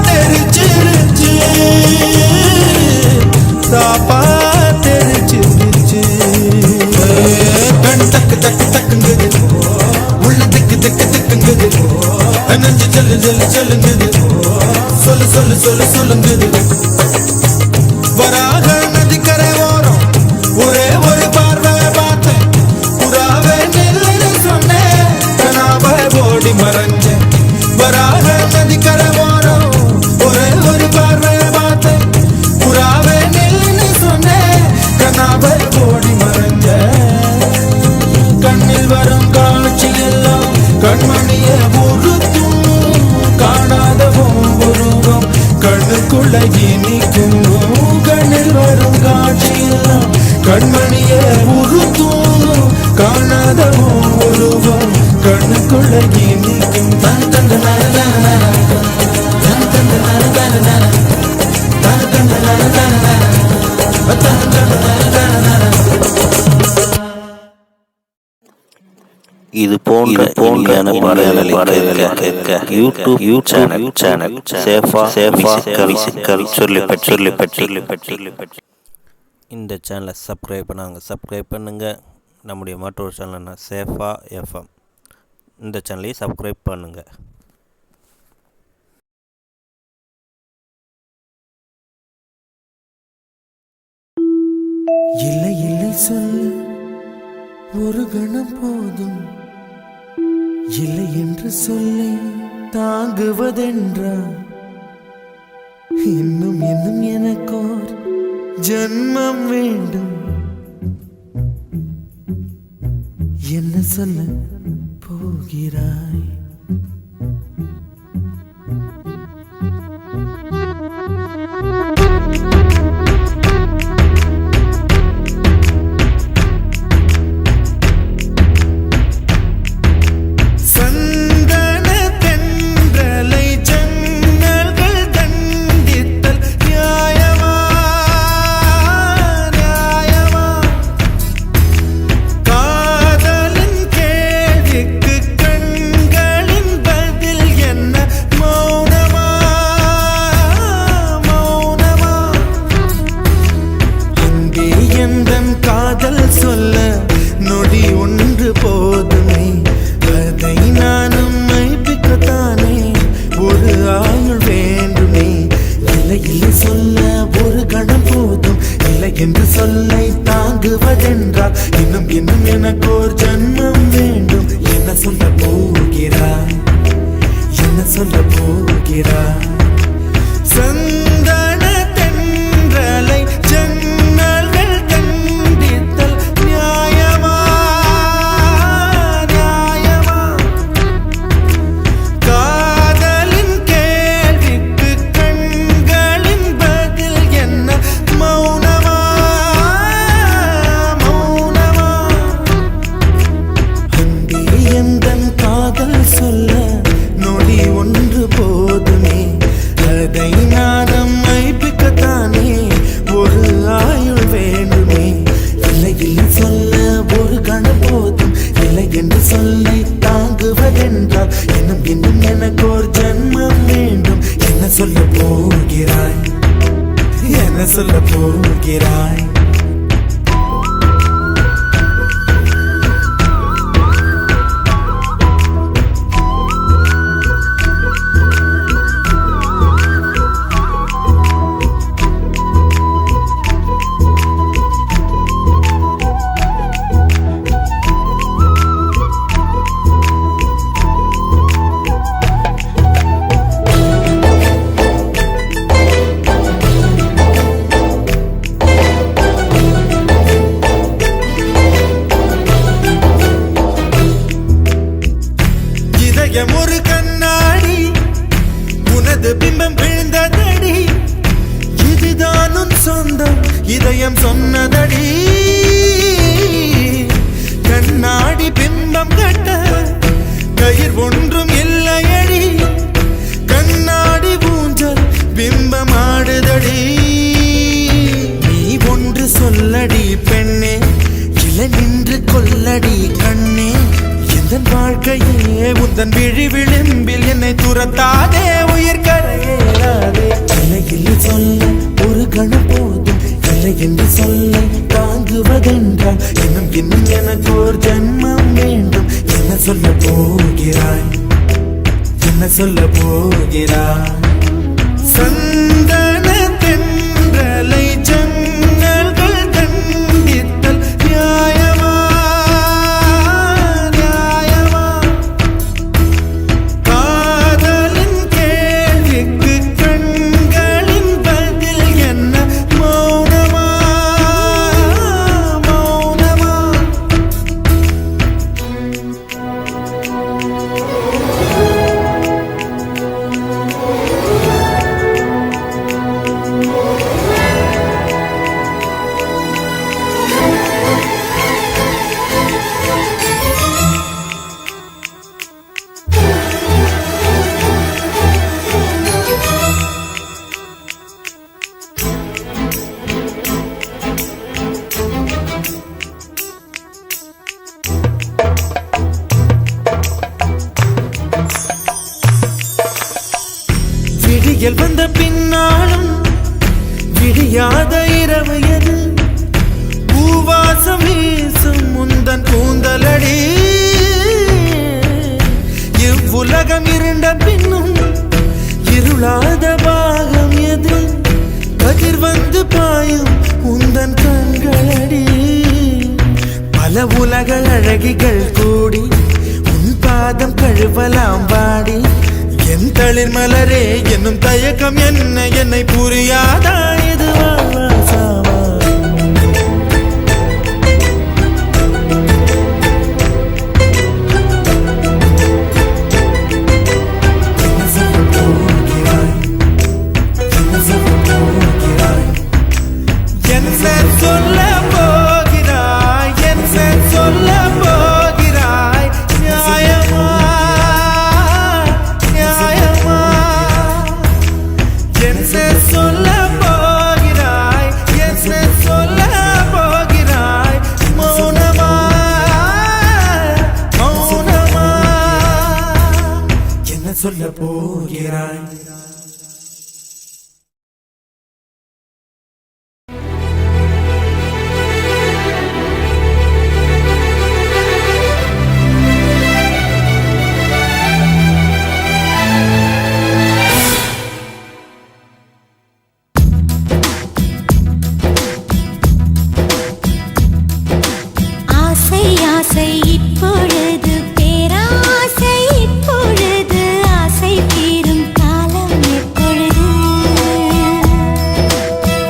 தெரிச்சிருச்சு தாப்பா தெரிச்சிருச்சு. கண் தக்கு தக்கு தக்குங்குது உள்ள திக்கு திக்கு திக்குங்குது நஞ்சு செல்லு செல்லு செல்லுங்குது சொல்லு சொல்லு சொல்லு சொல்லுங்குது. வராக நதிக்கு கண்மணிய உறுத்தும் காணாத உருவம் கண்ணுக்குள்ள இனிக்கும் கண்ணில் வரும் காட்சியெல்லாம் கண்மணிய உறுத்தும் காணாத உருவம் கண்ணுக்குள்ள இனிக்கும் தன் தந்த தன் தந்த இது போன்ற பாடல்களை கேட்க யூடியூப் சேனல் சேஃபா கவி சொல்லி இந்த சேனலை சப்ஸ்கிரைப் பண்ணுங்கள். நம்முடைய மற்றொரு சேனல்னா சேஃபா எஃப்எம். இந்த சேனலையும் சப்ஸ்கிரைப் பண்ணுங்கள். இல்லை இல்லை சொல்ல ஒரு கணம் போதும் இல்லை என்று சொல்லை தாங்குவதென்றா இன்னும் இன்னும் எனக்கோர் ஜன்மம் வேண்டும் என்ன சொல்ல போகிறாய் என்று சொல்லை தாங்குவதென்றால் இன்னும் இன்னும் எனக்கோர் ஜன்மம் வேண்டும் என்ன சொல்ல போகிறாய் என்ன சொல்ல போகிறாய் சந்தன தென்றலை ஜன்னல்கள் கண்டித்தல் நியாயமா நியாயமா காதலின் கேள்விக்கு கண்களின் பதில் என்ன மௌனமா மௌனமா அன்பே எந்தன் காதல் சொல்ல நொடி ஒன்று போதுமே அதை நானும் மைப்பிக்கத்தானே ஒரு ஆயுள் வேண்டுமே இல்லை இல்லை சொல்ல ஒரு கணம் போதும் இல்லை என்று சொல்லை தாங்குவதென்றால் இன்னும் இன்னும் எனக்கு ஒரு ஜன்மம் வேண்டும் என்ன சொல்ல போகிறாய் என்ன சொல்ல போகிறாய் ஒரு கண்ணாடி உனது பிம்பம் விழுந்ததடி இதுதான் உன் சொந்தம் இதயம் சொன்னதடி கண்ணாடி பிம்பம் கட்ட கயிர் ஒன்றும் இல்லையடி கண்ணாடி ஊஞ்சல் பிம்பம் ஆடுதடி நீ ஒன்று சொல்லடி பெண்ணே இல நின்று கொல்லடி கண்ணே எந்தன் வாழ்க்கையே உந்தன் விழி விளிம்பில் என்னை துரத்தாதே உயிர் கரையேறாதே இல்லை இல்லை சொல்ல ஒரு கணம் போதும் இல்லை என்று சொல்ல தாங்குவதென்றால் இன்னும் இன்னும் எனக்கு ஒரு ஜன்மம் வேண்டும் என்ன சொல்ல போகிறாய் என்ன சொல்ல போகிறாய் சந்தன தென்றலை ஜன்னல்கள் கண்டித்தல் நியாயமா விடியல் வந்த பின்னாலும் விடியாத இரவு எது பூவாசம் வீசும் முந்தன் கூந்தலடி இவ்வுலகம் இருண்ட பின்னும் இருளாத பாகம் எது கதிர் வந்து பாயும் உந்தன் கண்களடி பல உலக அழகிகள் கூடி உன் பாதம் கழுவலாம் வாடி என் தளிர் மலரே என்னும் தயக்கம் என்ன என்னை புரியாதா இது வாசாவா சொல்ல போகிறாய் என் சொல்ல போகிறாய் நியாயமா நியாயமா என் சொல்ல போகிறாய் என் சொல்ல போகிறாய் மௌனமா மௌனமா என்ன சொல்ல போகிறாய் இப்பொழுது பேராசை இப்பொழுது ஆசை தீரும் காலம் எப்பொழுது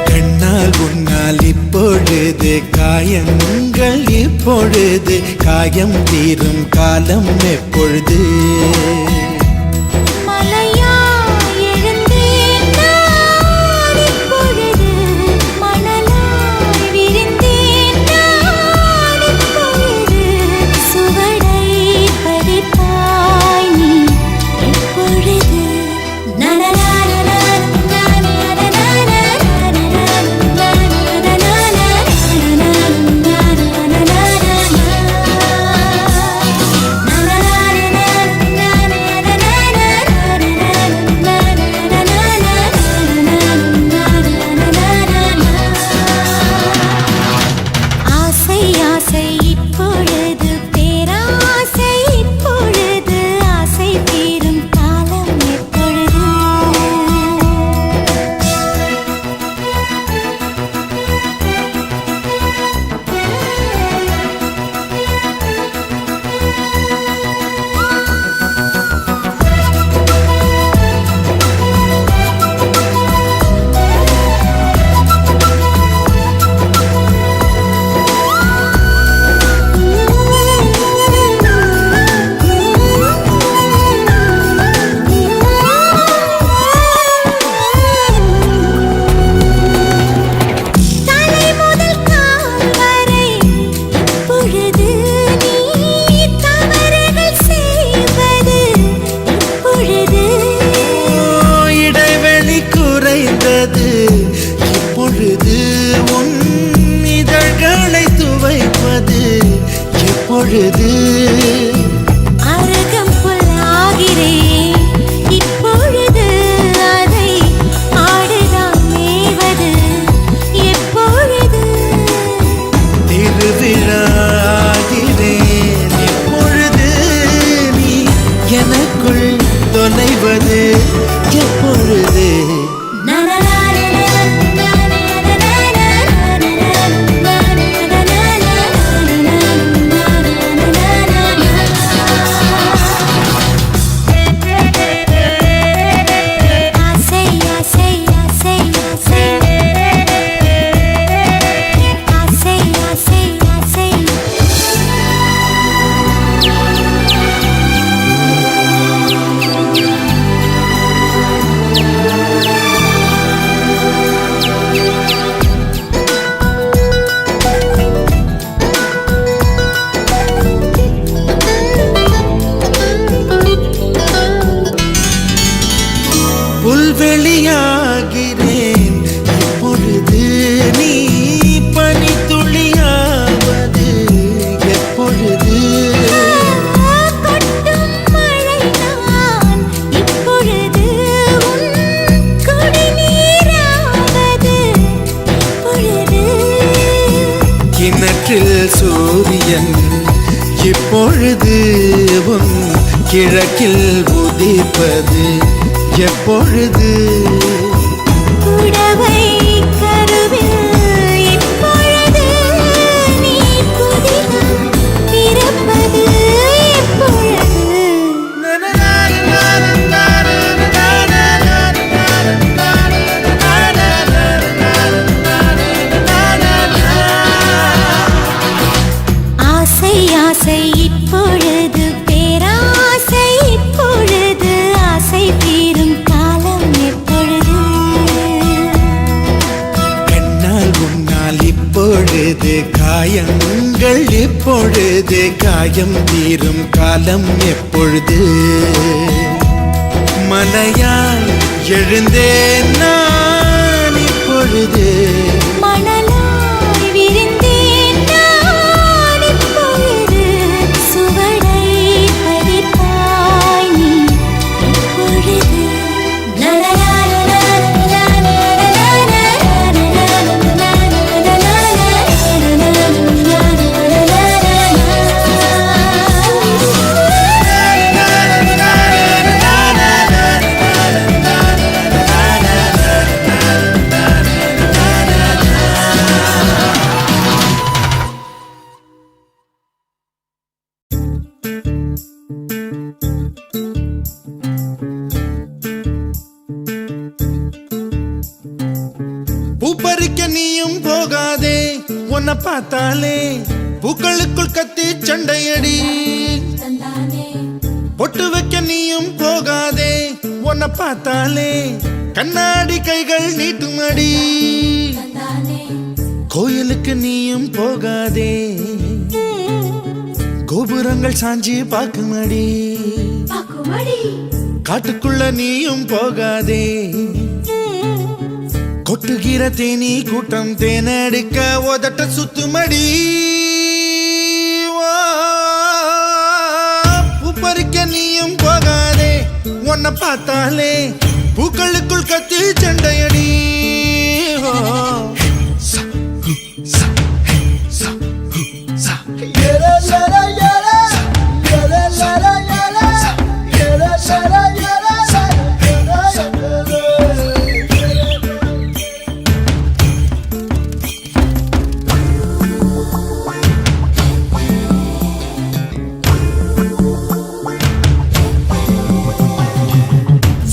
கண்ணால் உன்னால் இப்பொழுது காயங்கள் இப்பொழுது காயம் தீரும் காலம் எப்பொழுது எப்பொழுது அரகம் புல்லாகிறேன் இப்பொழுது அதை ஆடுதான் மேவது எப்பொழுது திருவிழாகிறேன் எப்பொழுது நீ எனக்குள் தொலைவது எப்பொழுது கிணற்றில் சூரியன் இப்பொழுது உன் கிழக்கில் உதிப்பது எப்பொழுது? புடவை கருவில் இப்பொழுது நீ புதினம் பிறப்பது எப்பொழுது? ஆசை ஆசை இப்பொழுது பேராசை இப்பொழுது ஆசை தீரும் காலம் எப்பொழுது? கண்ணால் உன்னால் இப்பொழுது காயங்கள் இப்பொழுது காயம் தீரும் காலம் எப்பொழுது? மலையால் எழுந்தேன் நான் இப்பொழுது மணலாய் விரிந்தேன் நான் இப்பொழுது சுவடை பதித்தாய் நீ இப்பொழுது. பூப்பறிக்க நீயும் போகாதே, உன்னை பார்த்தாலே பூக்களுக்குள் கத்தி சண்டையடி. பொட்டு வைக்க நீயும் போகாதே, உன்னை பார்த்தாலே கண்ணாடி கைகள் நீட்டுமடி. கோயிலுக்கு நீயும் போகாதே, கோபுரங்கள் சாஞ்சி பாக்குமடி. காட்டுக்குள்ள நீயும் போகாதே, கொட்டுகிற தேனி கூட்டம் தேனடிக்க உதட்ட சுத்துமடி. பூப்பறிக்க நீயும் போகாதே, உன்னை பார்த்தாலே பூக்களுக்குள் கத்தி சண்டையடி.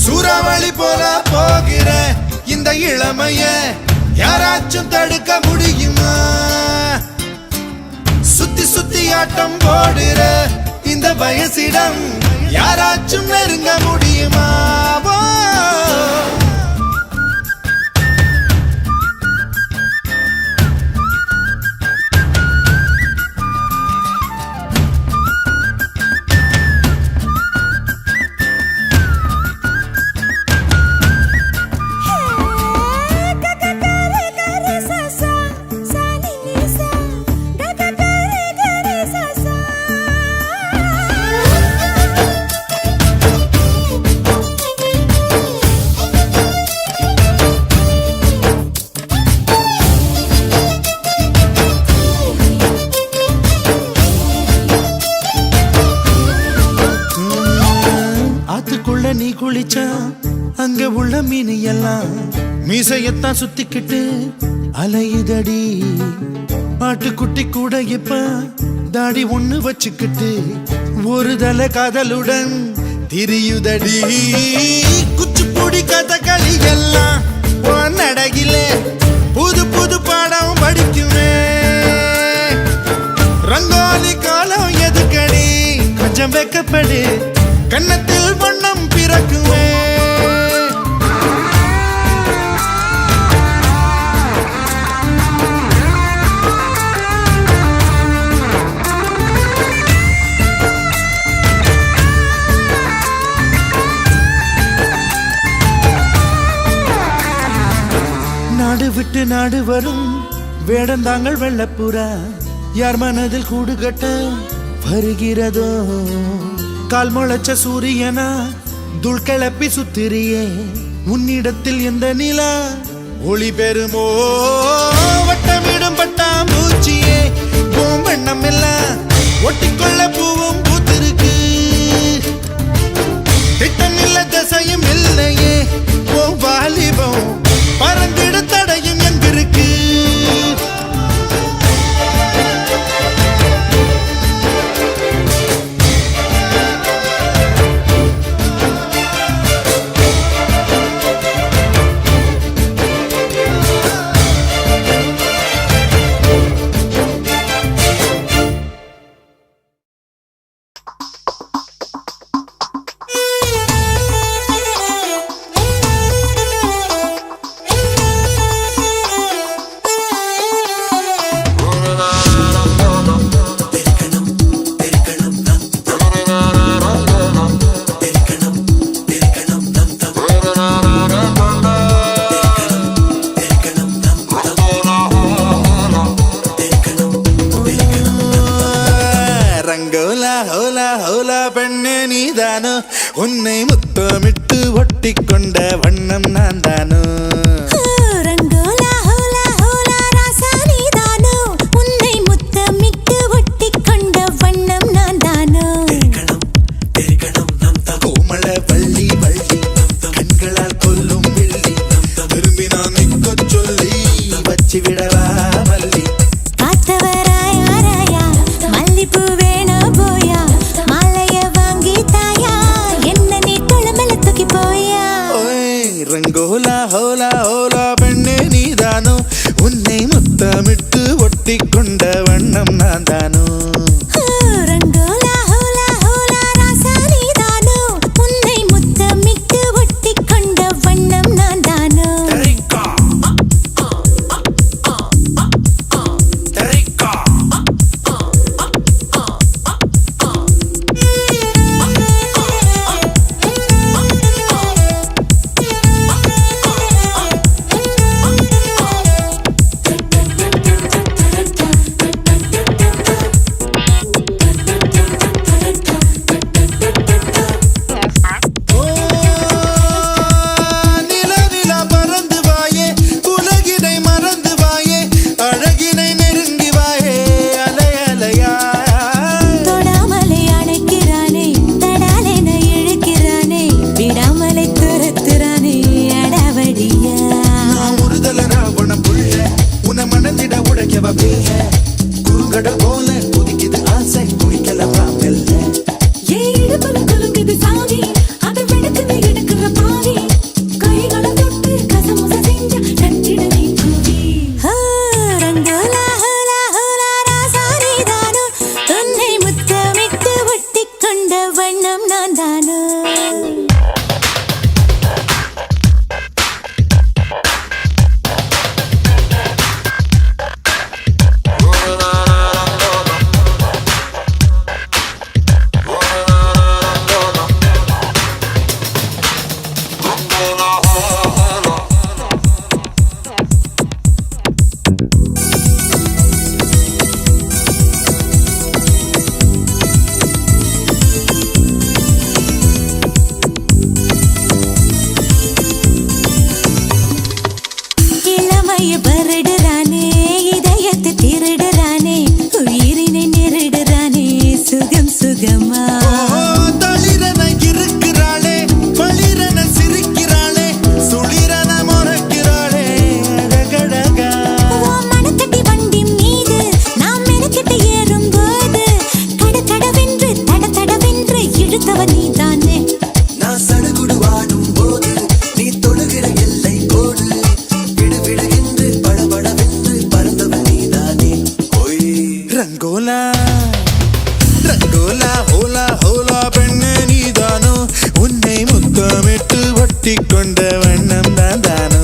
சூறாவளி போல போகிற இந்த இளமைய யாராச்சும் தடுக்க முடியுமா? சுத்தி சுத்தி ஆட்டம் போடுற இந்த வயசிடம் யாராச்சும் நெருங்க முடியுமா? நீ குளிச்சா அங்க உள்ள மீன் எல்லாம் மீசையத்தான் சுத்திக்கிட்டு அலையுதடி. ஆட்டுக்குட்டி கூட இப்ப தாடி ஒண்ணு வச்சுக்கிட்டு ஒரு தலை காதலுடன் திரியுதடி. குச்சிப்புடி கதகளி எல்லாம் நடகில புது புது பாடம் படிக்குமே. ரங்கோலி காலம் எதுக்கடி கொஞ்சம் வெக்கப்படு, கன்னத்தில் வண்ணம் பிறக்குமே. நாடு விட்டு நாடு வரும் வேடந்தாங்கள் வெள்ளப்புறா யார் மனதில் கூடு கட்ட வருகிறதோ. கால் முளைச்ச சூரியனா துள் கிளப்பி சுத்திரியே, உன்னிடத்தில் எந்த நிலா ஒளி பெறுமோ. வட்டமிடும் பட்டாம்பூச்சியே ஹோலா பெண்ணே நீதானோ உன்னை முத்தமிட்டு ஒட்டி கொண்ட வண்ணம் நான் தானோ ரங்கோலா ஹோலா ஹோலா ராசா நீதானோ உன்னை முத்தமிட்டு ஒட்டி கொண்ட வண்ணம் நான் தானோ கோமள வள்ளி வள்ளி கண்களால் கொல்லும் வெள்ளி திரும்பி நான் நிற்க சொல்லி வச்சு விடவா மல்லி காத்தவராயா மல்லிப்பூ வேணா போயா மாலைய வாங்கி தாயா என்ன நீ தொழமல தூக்கி போயா ரங்கோலா ஹோலா ஹோலா பெண்ணே நீதானோ உன்னை முத்தமிட்டு ஒட்டி கொண்ட வண்ணம் நான் தானோ ரங்கோலா ஹோலா ஹோலா ராசா நீதானோ உன்னை முத்தமிட்டு ஒட்டி கொண்ட வண்ணம் நான் தானோ நிலா பறந்து வாயே உலகினை மறந்து வாயே அழகினை நெருங்கி வாயே அலை அலையா தொடாமலை அணைக்கிறானே தடாலென இழுக்கிறானே விடாமலை துரத்துறானே அடவடியா நான் ஒருதல ராவண புள்ள உன மனதிட உடைக்கவ பிள்ள குறுங்கடல் போல குதிக்குது ஆசை குடிக்கலவா மெல்ல இடுப்புல குலுங்குது சாவி அதை வெடுக்குது எடுக்கிற பாவி கைகளை தொட்டு கசமுச செஞ்ச கட்டிட நீ கூவி ரங்கோலா ஹோலா ஹோலா ராசா நீதானோ உன்னை முத்தமிட்டு ஒட்டி கொண்ட வண்ணம் நான் தானோ இளமைய பரடுறானே இதயத்தை திருடுறானே உயிரினை நெருடுறானே சுகம் சுகமா தளிரன இருக்கிறாளே பளிரன சிரிக்கிறாளே சுளிரன முறைக்கிறாளே அழகழகா மனக்கட்டி வண்டி மீது நாம் மெனக்கெட்டு ஏறும்போது கடகடவென்று தடதடவென்று இழுத்தவ நீதானே நான் சடுகுடு வாடும் போது நீ தொடுகிற எல்லை கோடு விடுவிடுகின்று படபடவென்று பறந்தவன் நீதானே ஓய் ரங்கோலா ரங்கோலா ஹோலா ஹோலா பெண்ணே நீதானோ உன்னை முத்தமிட்டு ஒட்டி கொண்ட வண்ணம் தான் தானோ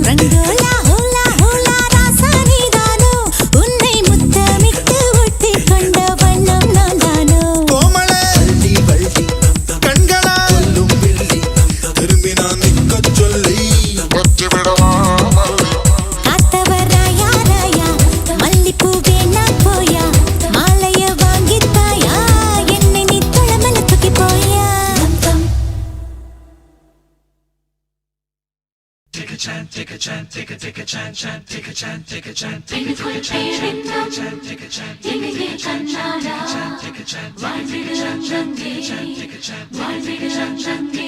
ரங்கோலா ஹோலா ஹோலா ராசா நீதானோ உன்னை முத்தமிட்டு ஒட்டி கொண்ட வண்ணம் நான் தானோ கோமள வள்ளி வள்ளி கண்களா கொல்லும் வெள்ளி திரும்பி நான் நிற்க சொல்லி வச்சு விடவா மல்லி காத்தவராயா ராயா மல்லிப்பூ வேணா போயா மாலைய வாங்கி தாயா என்னை நீ தொழமல தூக்கி போயா பெண்ணுக்குள் பேரென்றும் எங்கே கண்ணாடா வாழ்விடு அங்கங்கே வாழ்விடு அங்கங்கே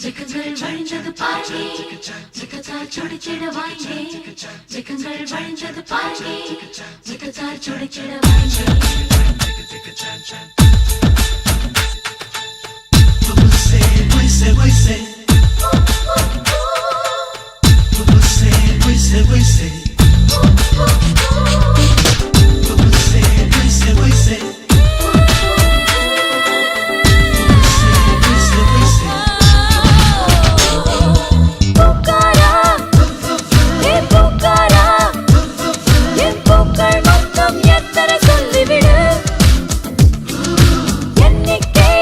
சிக்கங்கள் வழிஞ்சது பாருங்க சிக்கத்தால் சுடிச்சிட வாங்க சிக்கங்கள் வழிஞ்சது பாருங்க சிக்கத்தால் சுடிச்சிட வாங்க பூக்காரா என் பூக்காரா என் பூக்கள் மொத்தம் எத்தனை சொல்லிவிடு எண்ணிக்கை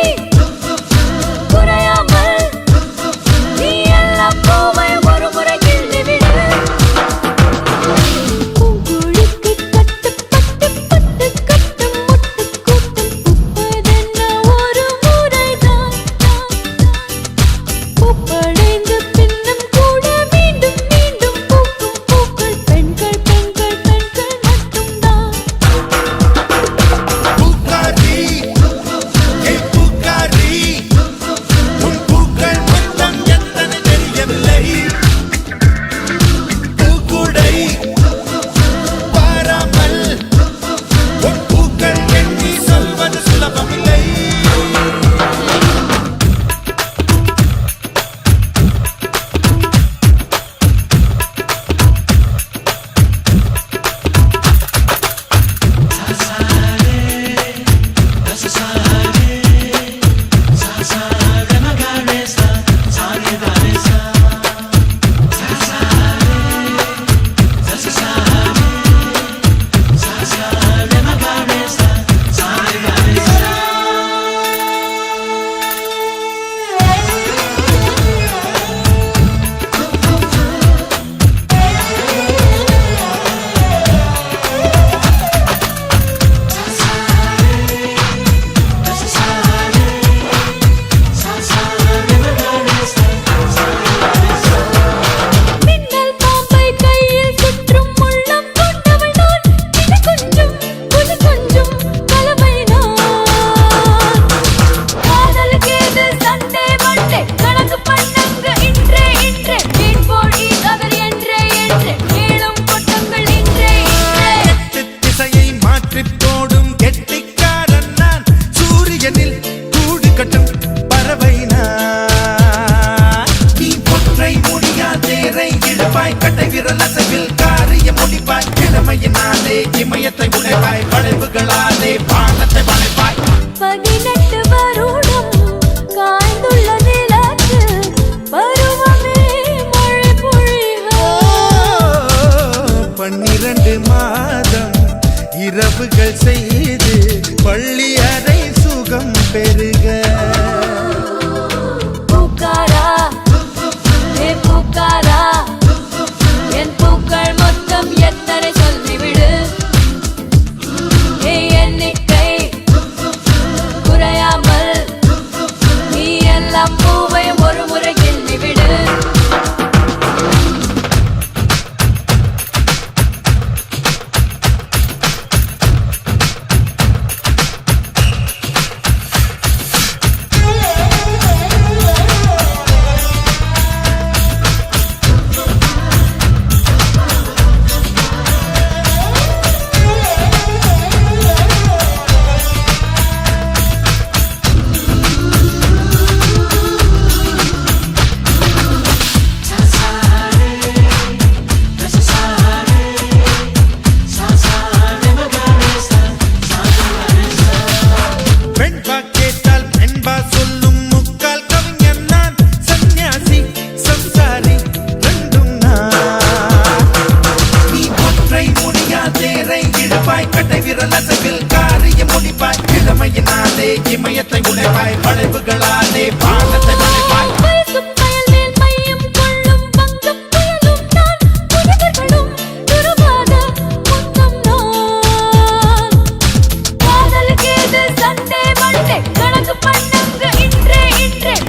குறையாமல் நீ எல்லா பூவை ஒரு முறை கிள்ளிவிடு இமயத்தை உடைப்பாய் படைப்புகளாலே வானத்தை வளைப்பாய் 18 வருடம் காய்ந்துள்ள நிலத்து பருவமே மழை பொழிக 12 மாதம் இரவுகள் செய்து பள்ளி அறை சுகம் பெருக பூக்காரா ஏ பூக்காரா என் பூக்கள் மொத்தம் எத்தனை சொல்லிவிடு ஏ எண்ணிக்கை குறையாமல் நீ எல்லாம் பூவையும் ஒரு முறை கிள்ளிவிடு பெண்பா கேட்டால் பெண்பா சொல்லும் முக்கால் கவிஞர் நான் சன்னியாசி சம்சாரி ரெண்டும் நான் நீ ஒற்றை முடியா தேரை இழுப்பாய் கட்டை விரல் அசைவில் காரியம் முடிப்பாய் இளமையினாலே இமயத்தை உடைப்பாய் படைப்புகளாலே வானத்தை வளைப்பாய் வயசும் பயல் மேல் மையம் கொள்ளும் பங்கம் புயலும் நான் புனிதர்களும் துருவாத முத்தம் நான் காதலுக்கேது சண்டே மண்டே கணக்கு பண்ணுங்க இன்றே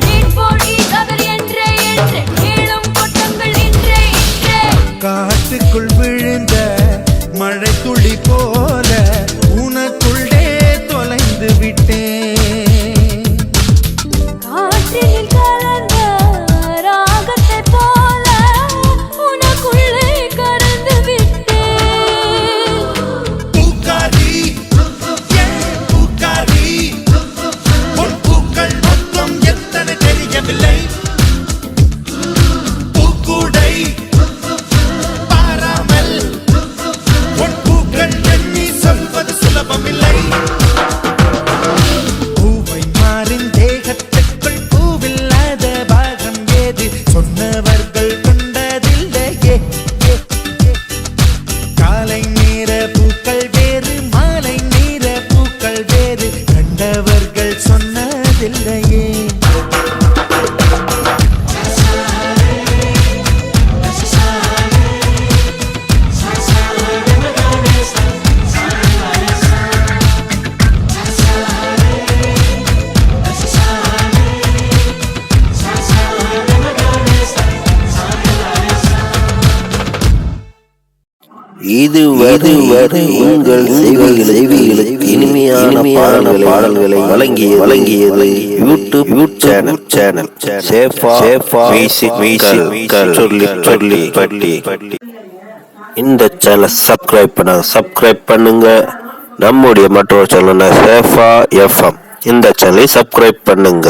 மீன் போடி கதர் என்றே ஏழும் கொட்டங்கள் இன்றே காட்டுக்குள் விழுந்த மழை துளி போல உனக்குள்ளே தொலைந்து விட்டேன் காற்றினில் கலந்த ராகத்தை போல உனக்குள்ளே கறந்து விட்டேன் பூக்காரி ஏன் பூக்காரி உன் பூக்கள் மொத்தம் எத்தனை தெரியவில்லை பூக்கூடை பாராமல் உன் பூக்கள் எண்ணி சொல்வது சுலபமில்லை பூவை மாறின் தேகத்துக்குள் பூவில்லாத பாகம் ஏது சொன்னவர்கள் கொண்டதில்லையே காலை நேர பூக்கள் வேறு மாலை நேர பூக்கள் வேறு கண்டவர்கள் சொன்னதில்லையே இதுவரை உங்கள் செவிகளுக்கு இனிமையான பாடல்களை வழங்கியது யூடியூப் சேனல் சேஃபா மியூசிக்கல் சொல்லி பட்டி. இந்த சேனலை சப்ஸ்கிரைப் பண்ணுங்க. நம்முடைய மற்றொரு சேனல் சேஃபா எஃப்எம். இந்த சேனலை சப்ஸ்கிரைப் பண்ணுங்க.